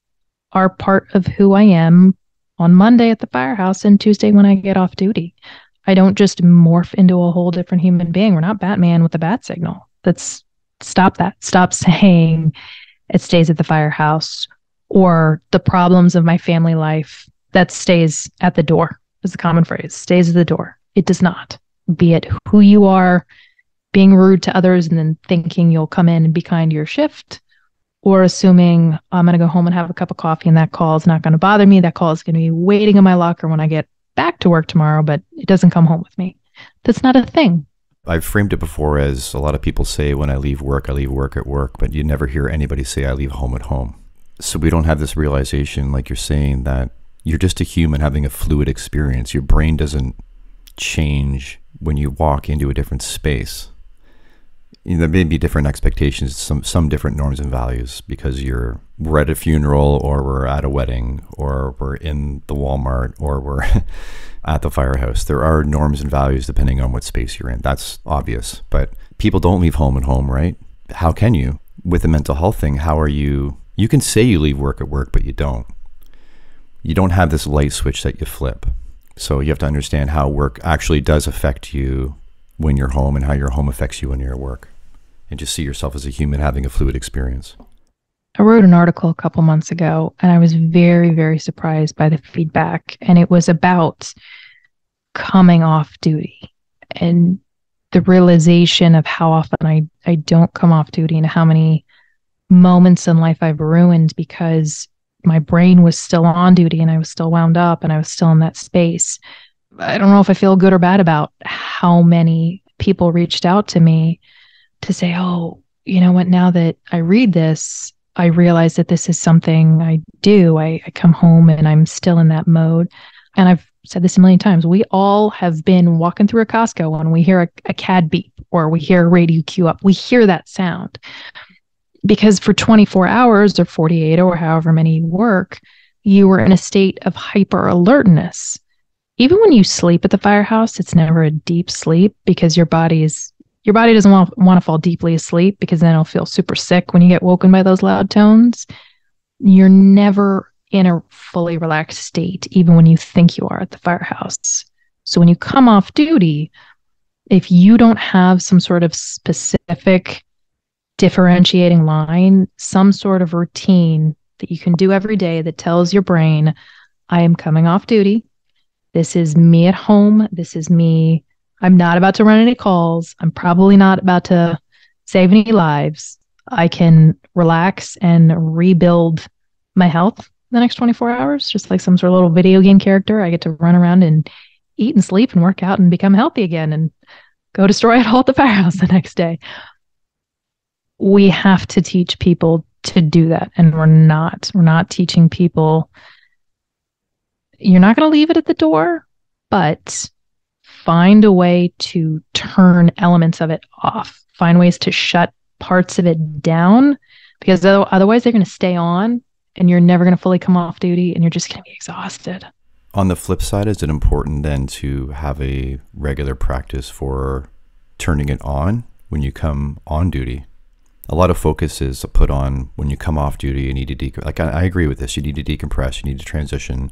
are part of who I am on Monday at the firehouse and Tuesday when I get off duty. I don't just morph into a whole different human being. We're not Batman with a bat signal. Stop that. Stop saying it stays at the firehouse or the problems of my family life that stays at the door is the common phrase, stays at the door. It does not. Be it who you are, being rude to others and then thinking you'll come in and be kind to your shift, or assuming I'm going to go home and have a cup of coffee and that call is not going to bother me. That call is going to be waiting in my locker when I get back to work tomorrow, but it doesn't come home with me. That's not a thing. I've framed it before as a lot of people say, when I leave work at work, but you never hear anybody say I leave home at home. So we don't have this realization, like you're saying, that you're just a human having a fluid experience. Your brain doesn't change when you walk into a different space. There may be different expectations, some different norms and values because we're at a funeral or we're at a wedding or we're in the Walmart or we're at the firehouse. There are norms and values depending on what space you're in. That's obvious. But people don't leave home at home, right? How can you? With the mental health thing, how are you? You can say you leave work at work, but you don't. You don't have this light switch that you flip. So you have to understand how work actually does affect you when you're home and how your home affects you when you're at work. And just see yourself as a human having a fluid experience. I wrote an article a couple months ago, and I was very, very surprised by the feedback. And it was about coming off duty and the realization of how often I don't come off duty and how many moments in life I've ruined because my brain was still on duty and I was still wound up and I was still in that space. I don't know if I feel good or bad about how many people reached out to me to say, oh, you know what, now that I read this, I realize that this is something I do. I come home and I'm still in that mode. And I've said this a million times. We all have been walking through a Costco and we hear a CAD beep or we hear a radio cue up. We hear that sound because for 24 hours or 48 or however many you work, you were in a state of hyper alertness. Even when you sleep at the firehouse, it's never a deep sleep because your body doesn't want to fall deeply asleep because then it'll feel super sick when you get woken by those loud tones. You're never in a fully relaxed state, even when you think you are at the firehouse. So when you come off duty, if you don't have some sort of specific differentiating line, some sort of routine that you can do every day that tells your brain, I am coming off duty. This is me at home. This is me. I'm not about to run any calls. I'm probably not about to save any lives. I can relax and rebuild my health the next 24 hours, just like some sort of little video game character. I get to run around and eat and sleep and work out and become healthy again and go destroy it all at the firehouse the next day. We have to teach people to do that. And we're not teaching people. You're not going to leave it at the door, but find a way to turn elements of it off. Find ways to shut parts of it down because otherwise they're going to stay on and you're never going to fully come off duty and you're just going to be exhausted. On the flip side, is it important then to have a regular practice for turning it on when you come on duty? A lot of focus is put on when you come off duty, you need to decompress. Like I agree with this. You need to decompress. You need to transition.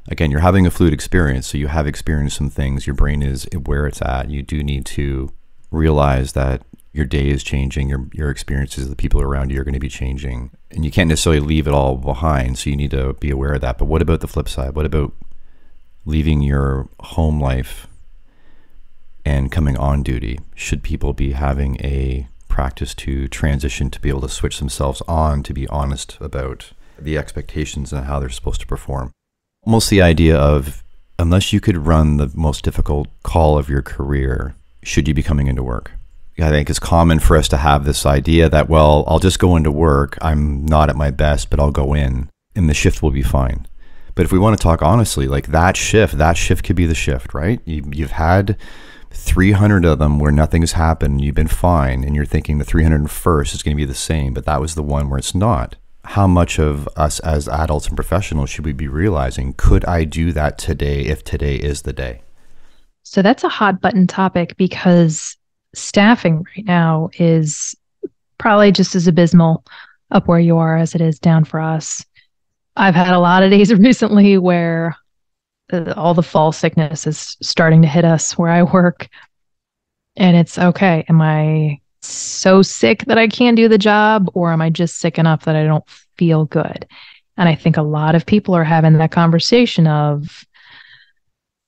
Again, you're having a fluid experience, so you have experienced some things. Your brain is where it's at. You do need to realize that your day is changing. Your experiences, the people around you are going to be changing. And you can't necessarily leave it all behind, so you need to be aware of that. But what about the flip side? What about leaving your home life and coming on duty? Should people be having a practice to transition, to be able to switch themselves on, to be honest about the expectations and how they're supposed to perform? Almost the idea of, unless you could run the most difficult call of your career, should you be coming into work? I think it's common for us to have this idea that, well, I'll just go into work. I'm not at my best, but I'll go in and the shift will be fine. But if we want to talk honestly, like that shift could be the shift, right? You've had 300 of them where nothing's happened. You've been fine. And you're thinking the 301st is going to be the same, but that was the one where it's not. How much of us as adults and professionals should we be realizing, could I do that today if today is the day? So that's a hot button topic because staffing right now is probably just as abysmal up where you are as it is down for us. I've had a lot of days recently where all the fall sickness is starting to hit us where I work. And it's okay. Am I so sick that I can't do the job, or am I just sick enough that I don't feel good? And I think a lot of people are having that conversation of,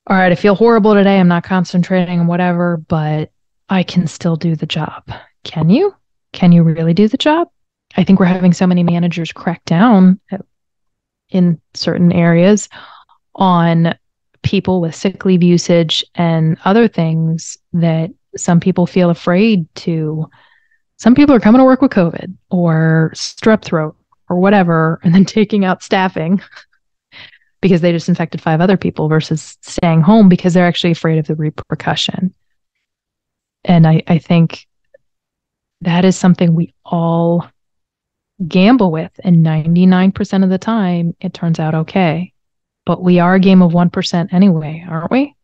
all right, I feel horrible today. I'm not concentrating on whatever, but I can still do the job. Can you? Can you really do the job? I think we're having so many managers crack down in certain areas on people with sick leave usage and other things that some people feel afraid to. Some people are coming to work with COVID or strep throat or whatever, and then taking out staffing because they just infected 5 other people versus staying home because they're actually afraid of the repercussion. And I think that is something we all gamble with. And 99% of the time, it turns out okay. But we are a game of 1% anyway, aren't we?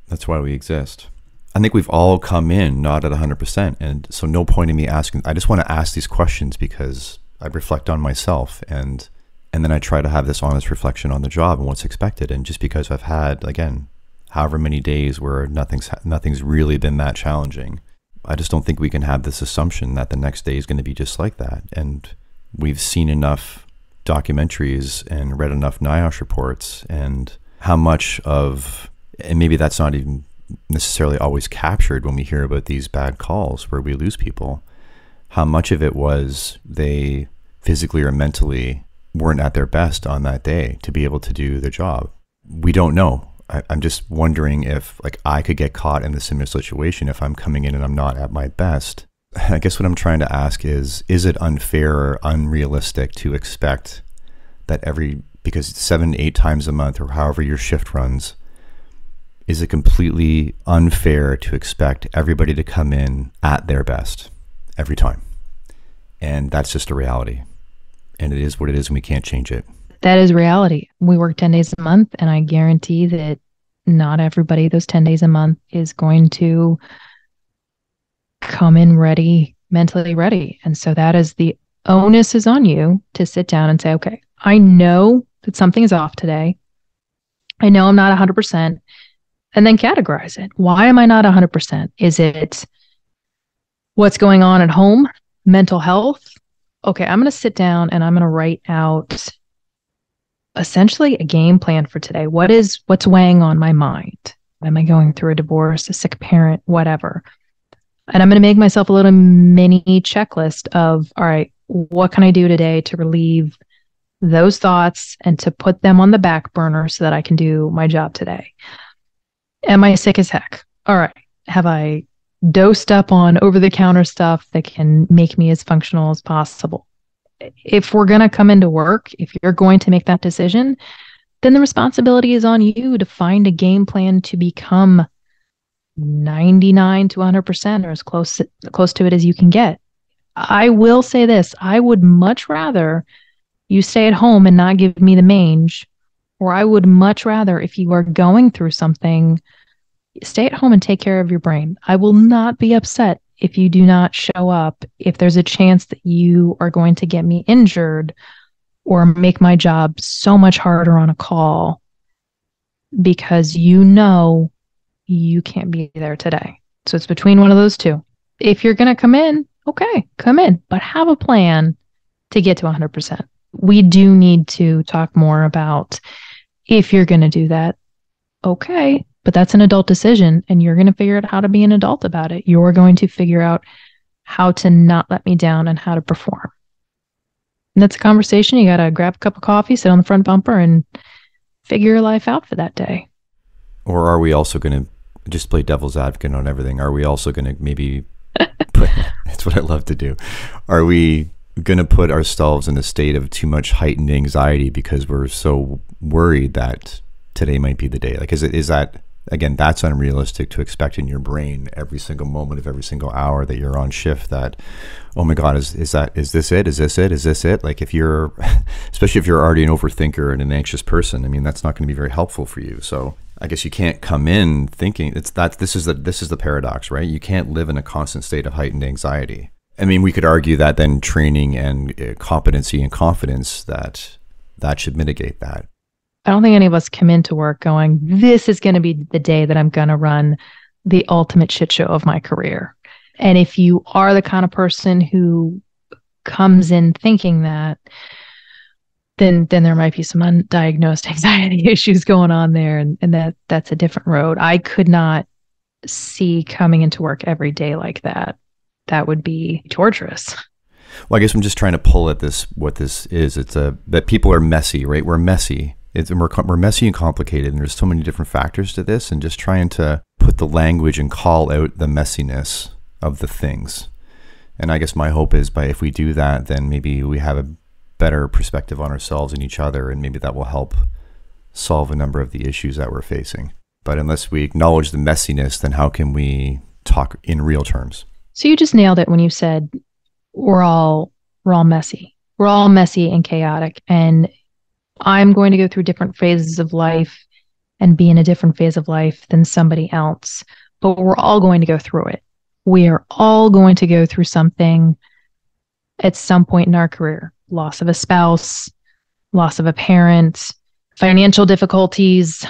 That's why we exist. I think we've all come in not at 100%. And so no point in me asking. I just want to ask these questions because I reflect on myself and then I try to have this honest reflection on the job and what's expected. And just because I've had, again, however many days where nothing's really been that challenging, I just don't think we can have this assumption that the next day is going to be just like that. And we've seen enough documentaries and read enough NIOSH reports and how much of, and maybe that's not even necessarily always captured when we hear about these bad calls where we lose people, how much of it was they physically or mentally weren't at their best on that day to be able to do their job. We don't know. I'm just wondering if like I could get caught in the similar situation if I'm coming in and I'm not at my best. I guess what I'm trying to ask is it unfair or unrealistic to expect that because 7-8 times a month or however your shift runs, is it completely unfair to expect everybody to come in at their best every time? And that's just a reality. And it is what it is and we can't change it. That is reality. We work 10 days a month, and I guarantee that not everybody those 10 days a month is going to come in ready, mentally ready. And so that is the onus is on you to sit down and say, okay, I know that something is off today. I know I'm not 100%, and then categorize it. Why am I not 100%? Is it what's going on at home? Mental health? Okay, I'm going to sit down and I'm going to write out essentially a game plan for today. What's weighing on my mind? Am I going through a divorce, a sick parent, whatever? And I'm going to make myself a little mini checklist of, all right, what can I do today to relieve those thoughts and to put them on the back burner so that I can do my job today? Am I sick as heck? All right. Have I dosed up on over-the-counter stuff that can make me as functional as possible? If we're going to come into work, if you're going to make that decision, then the responsibility is on you to find a game plan to become 99 to 100% or as close to it as you can get. I will say this, I would much rather you stay at home and not give me the mange, or I would much rather, if you are going through something, stay at home and take care of your brain. I will not be upset if you do not show up, if there's a chance that you are going to get me injured or make my job so much harder on a call because you know you can't be there today. So it's between one of those two. If you're going to come in, okay, come in, but have a plan to get to 100%. We do need to talk more about if you're going to do that, okay, but that's an adult decision and you're going to figure out how to be an adult about it. You're going to figure out how to not let me down and how to perform. And that's a conversation. You got to grab a cup of coffee, sit on the front bumper and figure your life out for that day. Or are we also going to just play devil's advocate on everything? Are we also going to maybe put, that's what I love to do. Are we going to put ourselves in a state of too much heightened anxiety because we're so worried that today might be the day? Like, is that, again, that's unrealistic to expect in your brain every single moment of every single hour that you're on shift that, oh my God, is this it? Is this it? Like if you're, especially if you're already an overthinker and an anxious person, I mean, that's not going to be very helpful for you. So I guess you can't come in thinking this is the paradox, right? You can't live in a constant state of heightened anxiety. I mean, we could argue that then training and competency and confidence that should mitigate that. I don't think any of us come into work going, this is going to be the day that I'm going to run the ultimate shit show of my career. And if you are the kind of person who comes in thinking that, then there might be some undiagnosed anxiety issues going on there. And that's a different road. I could not see coming into work every day like that. That would be torturous. Well, I guess I'm just trying to pull at what this is. It's that people are messy, right? We're messy. We're messy and complicated, and there's so many different factors to this, and just trying to put the language and call out the messiness of the things. And I guess my hope is if we do that, then maybe we have a better perspective on ourselves and each other, and maybe that will help solve a number of the issues that we're facing. But unless we acknowledge the messiness, then how can we talk in real terms? So you just nailed it when you said we're all messy. We're all messy and chaotic. And I'm going to go through different phases of life and be in a different phase of life than somebody else, but we're all going to go through it. We are all going to go through something at some point in our career. Loss of a spouse, loss of a parent, financial difficulties,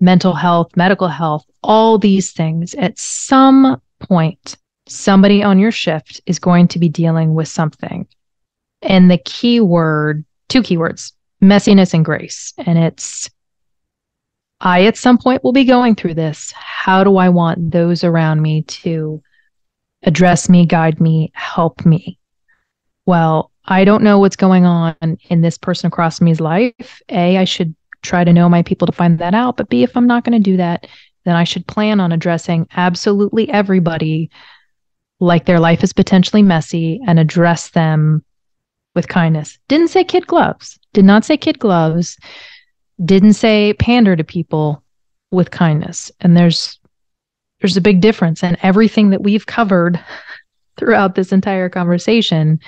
mental health, medical health, all these things. At some point, somebody on your shift is going to be dealing with something. And the key word, two keywords, messiness and grace. And it's, I at some point will be going through this. How do I want those around me to address me, guide me, help me? Well, I don't know what's going on in this person across me's life. A, I should try to know my people to find that out. But B, if I'm not going to do that, then I should plan on addressing absolutely everybody like their life is potentially messy and address them with kindness. Didn't say kid gloves. Did not say kid gloves. Didn't say pander to people, with kindness. And there's a big difference. And everything that we've covered throughout this entire conversation,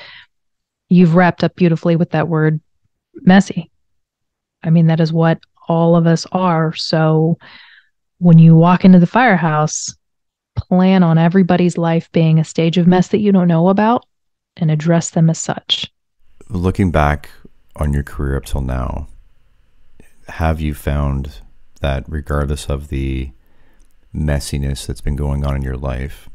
you've wrapped up beautifully with that word, messy. I mean, that is what all of us are. So when you walk into the firehouse, plan on everybody's life being a stage of mess that you don't know about and address them as such. Looking back on your career up till now, have you found that regardless of the messiness that's been going on in your life,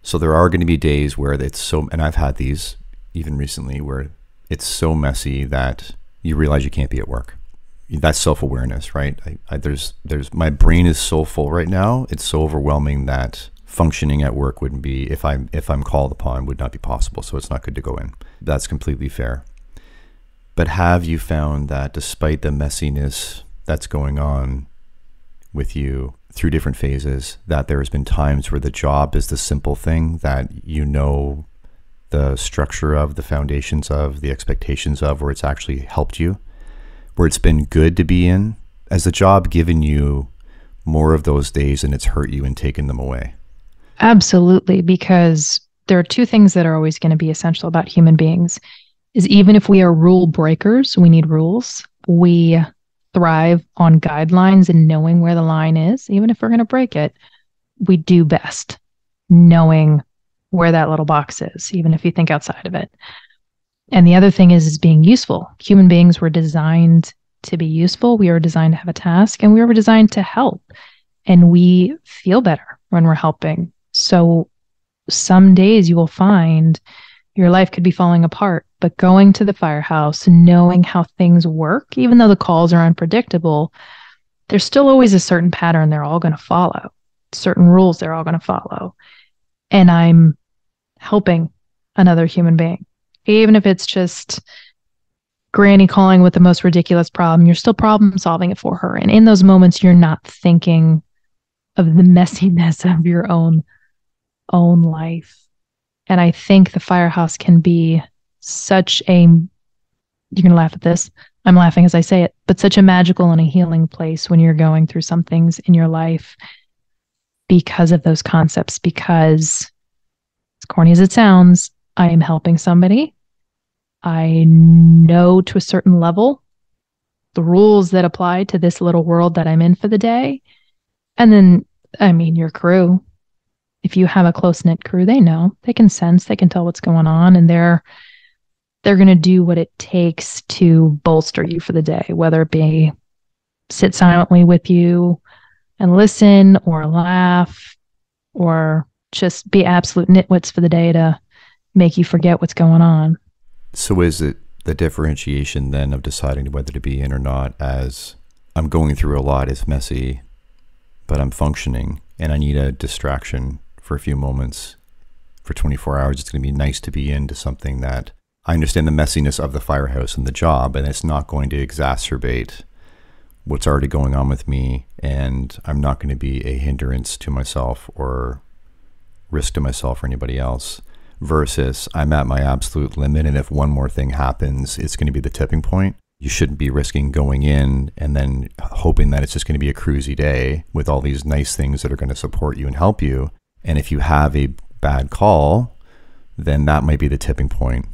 so there are going to be days where it's so, and I've had these even recently, where it's so messy that you realize you can't be at work. That's self-awareness, right? There's my brain is so full right now. It's so overwhelming that functioning at work wouldn't be, if I'm called upon, would not be possible. So it's not good to go in. That's completely fair. But have you found that despite the messiness that's going on with you through different phases, that there has been times where the job is the simple thing that you know the structure of, the foundations of, the expectations of, where it's actually helped you, where it's been good to be in? Has the job given you more of those days and it's hurt you and taken them away? Absolutely, because there are two things that are always going to be essential about human beings. Is even if we are rule breakers, we need rules. We thrive on guidelines and knowing where the line is. Even if we're going to break it, we do best knowing where that little box is, even if you think outside of it. And the other thing is being useful. Human beings were designed to be useful. We were designed to have a task, and we were designed to help. And we feel better when we're helping. So some days you will find your life could be falling apart, but going to the firehouse, knowing how things work, even though the calls are unpredictable, there's still always a certain pattern they're all going to follow, certain rules they're all going to follow. And I'm helping another human being. Even if it's just Granny calling with the most ridiculous problem, you're still problem solving it for her. And in those moments, you're not thinking of the messiness of your own life. And I think the firehouse can be such a, you're going to laugh at this. I'm laughing as I say it, but such a magical and a healing place when you're going through some things in your life because of those concepts. Because as corny as it sounds, I am helping somebody. I know to a certain level the rules that apply to this little world that I'm in for the day. And then, I mean, your crew, if you have a close-knit crew, they know, they can sense, they can tell what's going on, and they're going to do what it takes to bolster you for the day, whether it be sit silently with you and listen, or laugh, or just be absolute nitwits for the day to make you forget what's going on. So is it the differentiation then of deciding whether to be in or not, as I'm going through a lot, it's messy, but I'm functioning and I need a distraction for a few moments for 24 hours. It's going to be nice to be into something that I understand the messiness of the firehouse and the job, and it's not going to exacerbate what's already going on with me, and I'm not going to be a hindrance to myself or risk to myself or anybody else, versus I'm at my absolute limit, and if one more thing happens, it's going to be the tipping point. You shouldn't be risking going in and then hoping that it's just going to be a cruisy day with all these nice things that are going to support you and help you. And if you have a bad call, then that might be the tipping point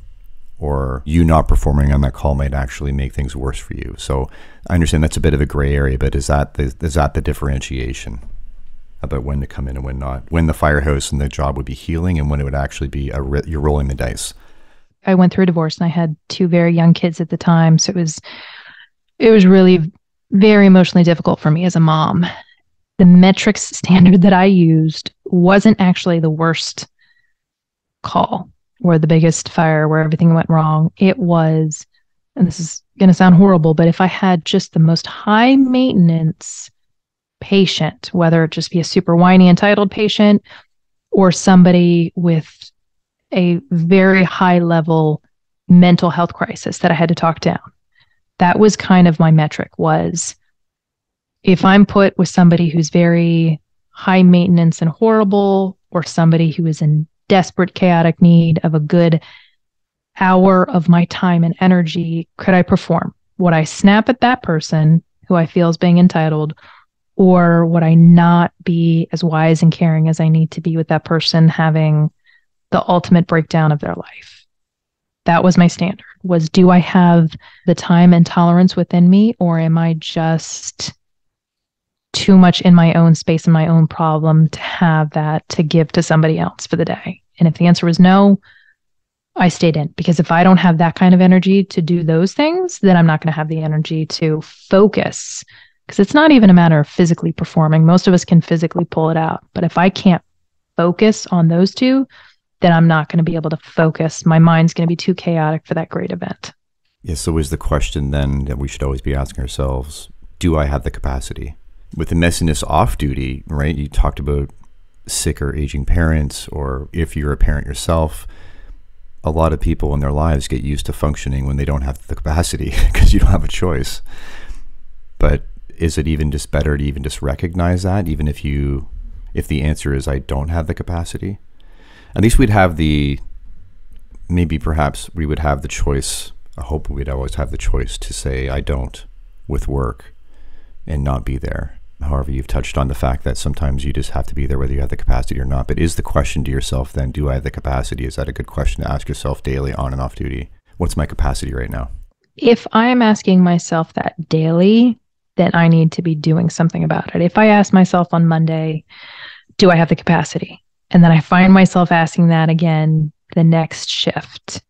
or you not performing on that call might actually make things worse for you. So I understand that's a bit of a gray area, but is that the differentiation about when to come in and when not? When the firehouse and the job would be healing and when it would actually be you're rolling the dice? I went through a divorce and I had two very young kids at the time. So it was really very emotionally difficult for me as a mom. The metrics standard that I used wasn't actually the worst call or the biggest fire where everything went wrong. It was, and this is going to sound horrible, but if I had just the most high maintenance patient, whether it just be a super whiny, entitled patient or somebody with a very high level mental health crisis that I had to talk down. That was kind of my metric, was if I'm put with somebody who's very high maintenance and horrible, or somebody who is in desperate chaotic need of a good hour of my time and energy, could I perform? Would I snap at that person who I feel is being entitled, or would I not be as wise and caring as I need to be with that person having the ultimate breakdown of their life? That was my standard, was do I have the time and tolerance within me, or am I just too much in my own space and my own problem to have that to give to somebody else for the day? And if the answer was no, I stayed in, because if I don't have that kind of energy to do those things, then I'm not going to have the energy to focus, because it's not even a matter of physically performing. Most of us can physically pull it out. But if I can't focus on those two, then I'm not going to be able to focus. My mind's going to be too chaotic for that great event. Yeah, so is the question then that we should always be asking ourselves, do I have the capacity? With the messiness off duty, right? You talked about sick or aging parents, or if you're a parent yourself, a lot of people in their lives get used to functioning when they don't have the capacity because you don't have a choice. But is it even just better to even just recognize that, even if the answer is I don't have the capacity? At least we'd have perhaps we would have the choice. I hope we'd always have the choice to say I don't with work and not be there. However, you've touched on the fact that sometimes you just have to be there whether you have the capacity or not. But is the question to yourself then, do I have the capacity? Is that a good question to ask yourself daily on and off duty? What's my capacity right now? If I'm asking myself that daily, then I need to be doing something about it. If I ask myself on Monday, do I have the capacity? And then I find myself asking that again the next shift.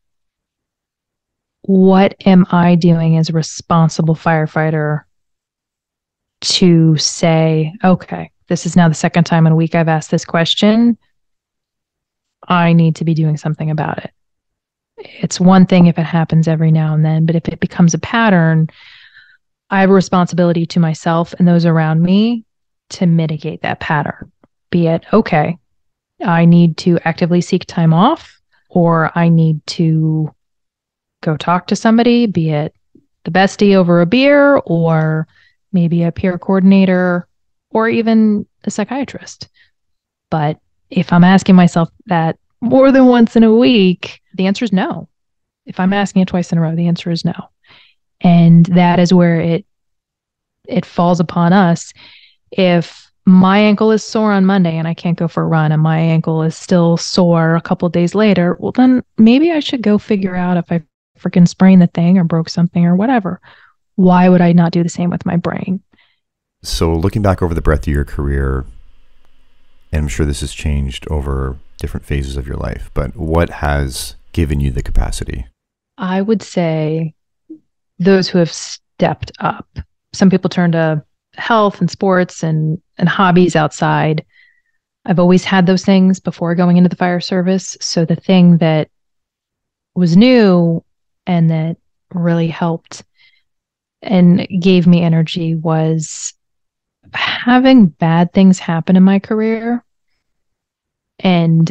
What am I doing as a responsible firefighter to say, okay, this is now the second time in a week I've asked this question. I need to be doing something about it. It's one thing if it happens every now and then, but if it becomes a pattern, I have a responsibility to myself and those around me to mitigate that pattern. Be it, okay, I need to actively seek time off, or I need to go talk to somebody, be it the bestie over a beer, or maybe a peer coordinator, or even a psychiatrist. But if I'm asking myself that more than once in a week, the answer is no. If I'm asking it twice in a row, the answer is no. And that is where it falls upon us. If my ankle is sore on Monday and I can't go for a run, and my ankle is still sore a couple of days later, well, then maybe I should go figure out if I freaking sprained the thing or broke something or whatever. Why would I not do the same with my brain? So looking back over the breadth of your career, and I'm sure this has changed over different phases of your life, but what has given you the capacity? I would say those who have stepped up. Some people turn to health and sports and hobbies outside. I've always had those things before going into the fire service. So the thing that was new and that really helped and gave me energy was having bad things happen in my career and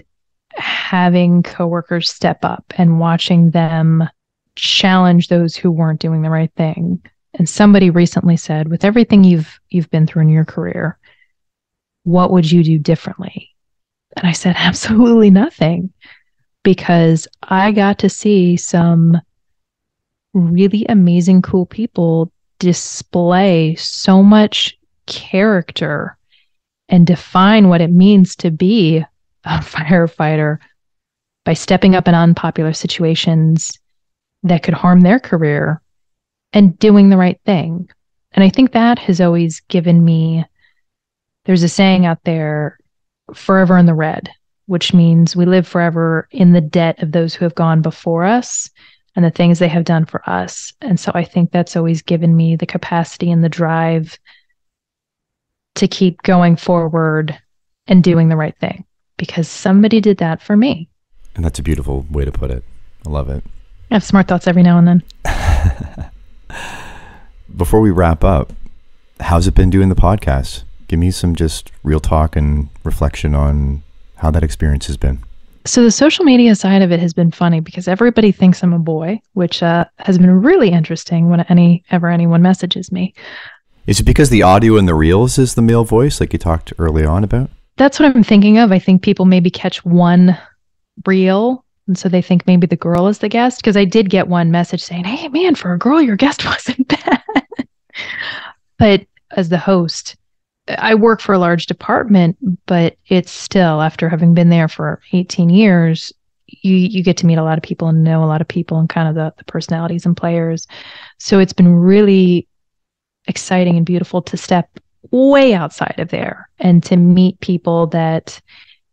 having coworkers step up and watching them challenge those who weren't doing the right thing. And somebody recently said, with everything you've been through in your career, what would you do differently? And I said, absolutely nothing, because I got to see some really amazing, cool people display so much character and define what it means to be a firefighter by stepping up in unpopular situations that could harm their career and doing the right thing. And I think that has always given me, there's a saying out there, forever in the red, which means we live forever in the debt of those who have gone before us and the things they have done for us. And so I think that's always given me the capacity and the drive to keep going forward and doing the right thing, because somebody did that for me. And that's a beautiful way to put it. I love it. I have smart thoughts every now and then. Before we wrap up, how's it been doing the podcast? Give me some just real talk and reflection on how that experience has been. So the social media side of it has been funny because everybody thinks I'm a boy, which has been really interesting when anyone messages me. Is it because the audio in the reels is the male voice, like you talked early on about? That's what I'm thinking of. I think people maybe catch one reel, and so they think maybe the girl is the guest. Because I did get one message saying, "Hey, man, for a girl, your guest wasn't bad." But as the host, I work for a large department, but it's still, after having been there for 18 years, you get to meet a lot of people and know a lot of people and kind of the personalities and players. So it's been really exciting and beautiful to step way outside of there and to meet people that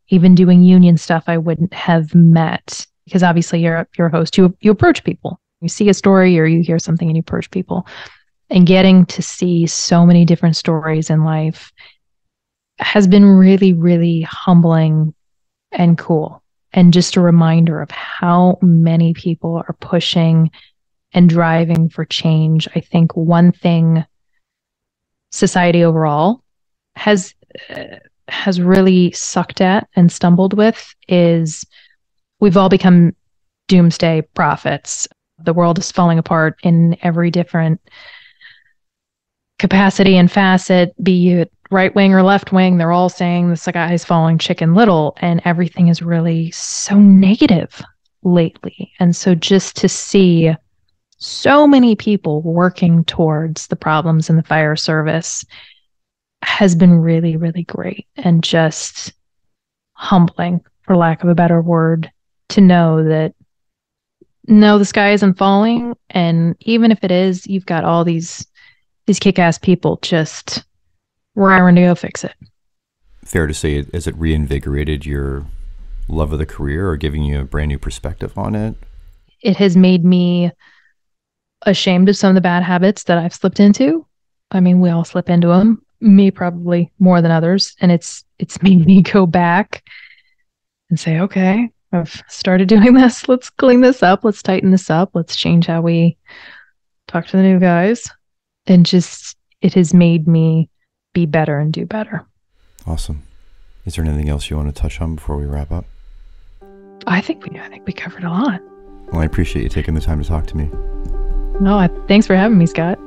even doing union stuff I wouldn't have met, because obviously you're a host, you approach people, you see a story or you hear something and you approach people, and getting to see so many different stories in life has been really, really humbling and cool, and just a reminder of how many people are pushing and driving for change. I think one thing society overall has really sucked at and stumbled with is we've all become doomsday prophets. The world is falling apart in every different capacity and facet, be it right wing or left wing. They're all saying the sky is falling chicken little, and everything is really so negative lately. And so just to see so many people working towards the problems in the fire service has been really, really great, and just humbling, for lack of a better word, to know that no, the sky isn't falling. And even if it is, you've got all these kick-ass people just raring to go fix it. Fair to say, has it reinvigorated your love of the career or giving you a brand new perspective on it? It has made me ashamed of some of the bad habits that I've slipped into. I mean, we all slip into them, me probably more than others. And it's made me go back and say, okay, I've started doing this. Let's clean this up. Let's tighten this up. Let's change how we talk to the new guys. And just, it has made me be better and do better. Awesome. Is there anything else you want to touch on before we wrap up? I think we covered a lot. Well, I appreciate you taking the time to talk to me. No, thanks for having me, Scott.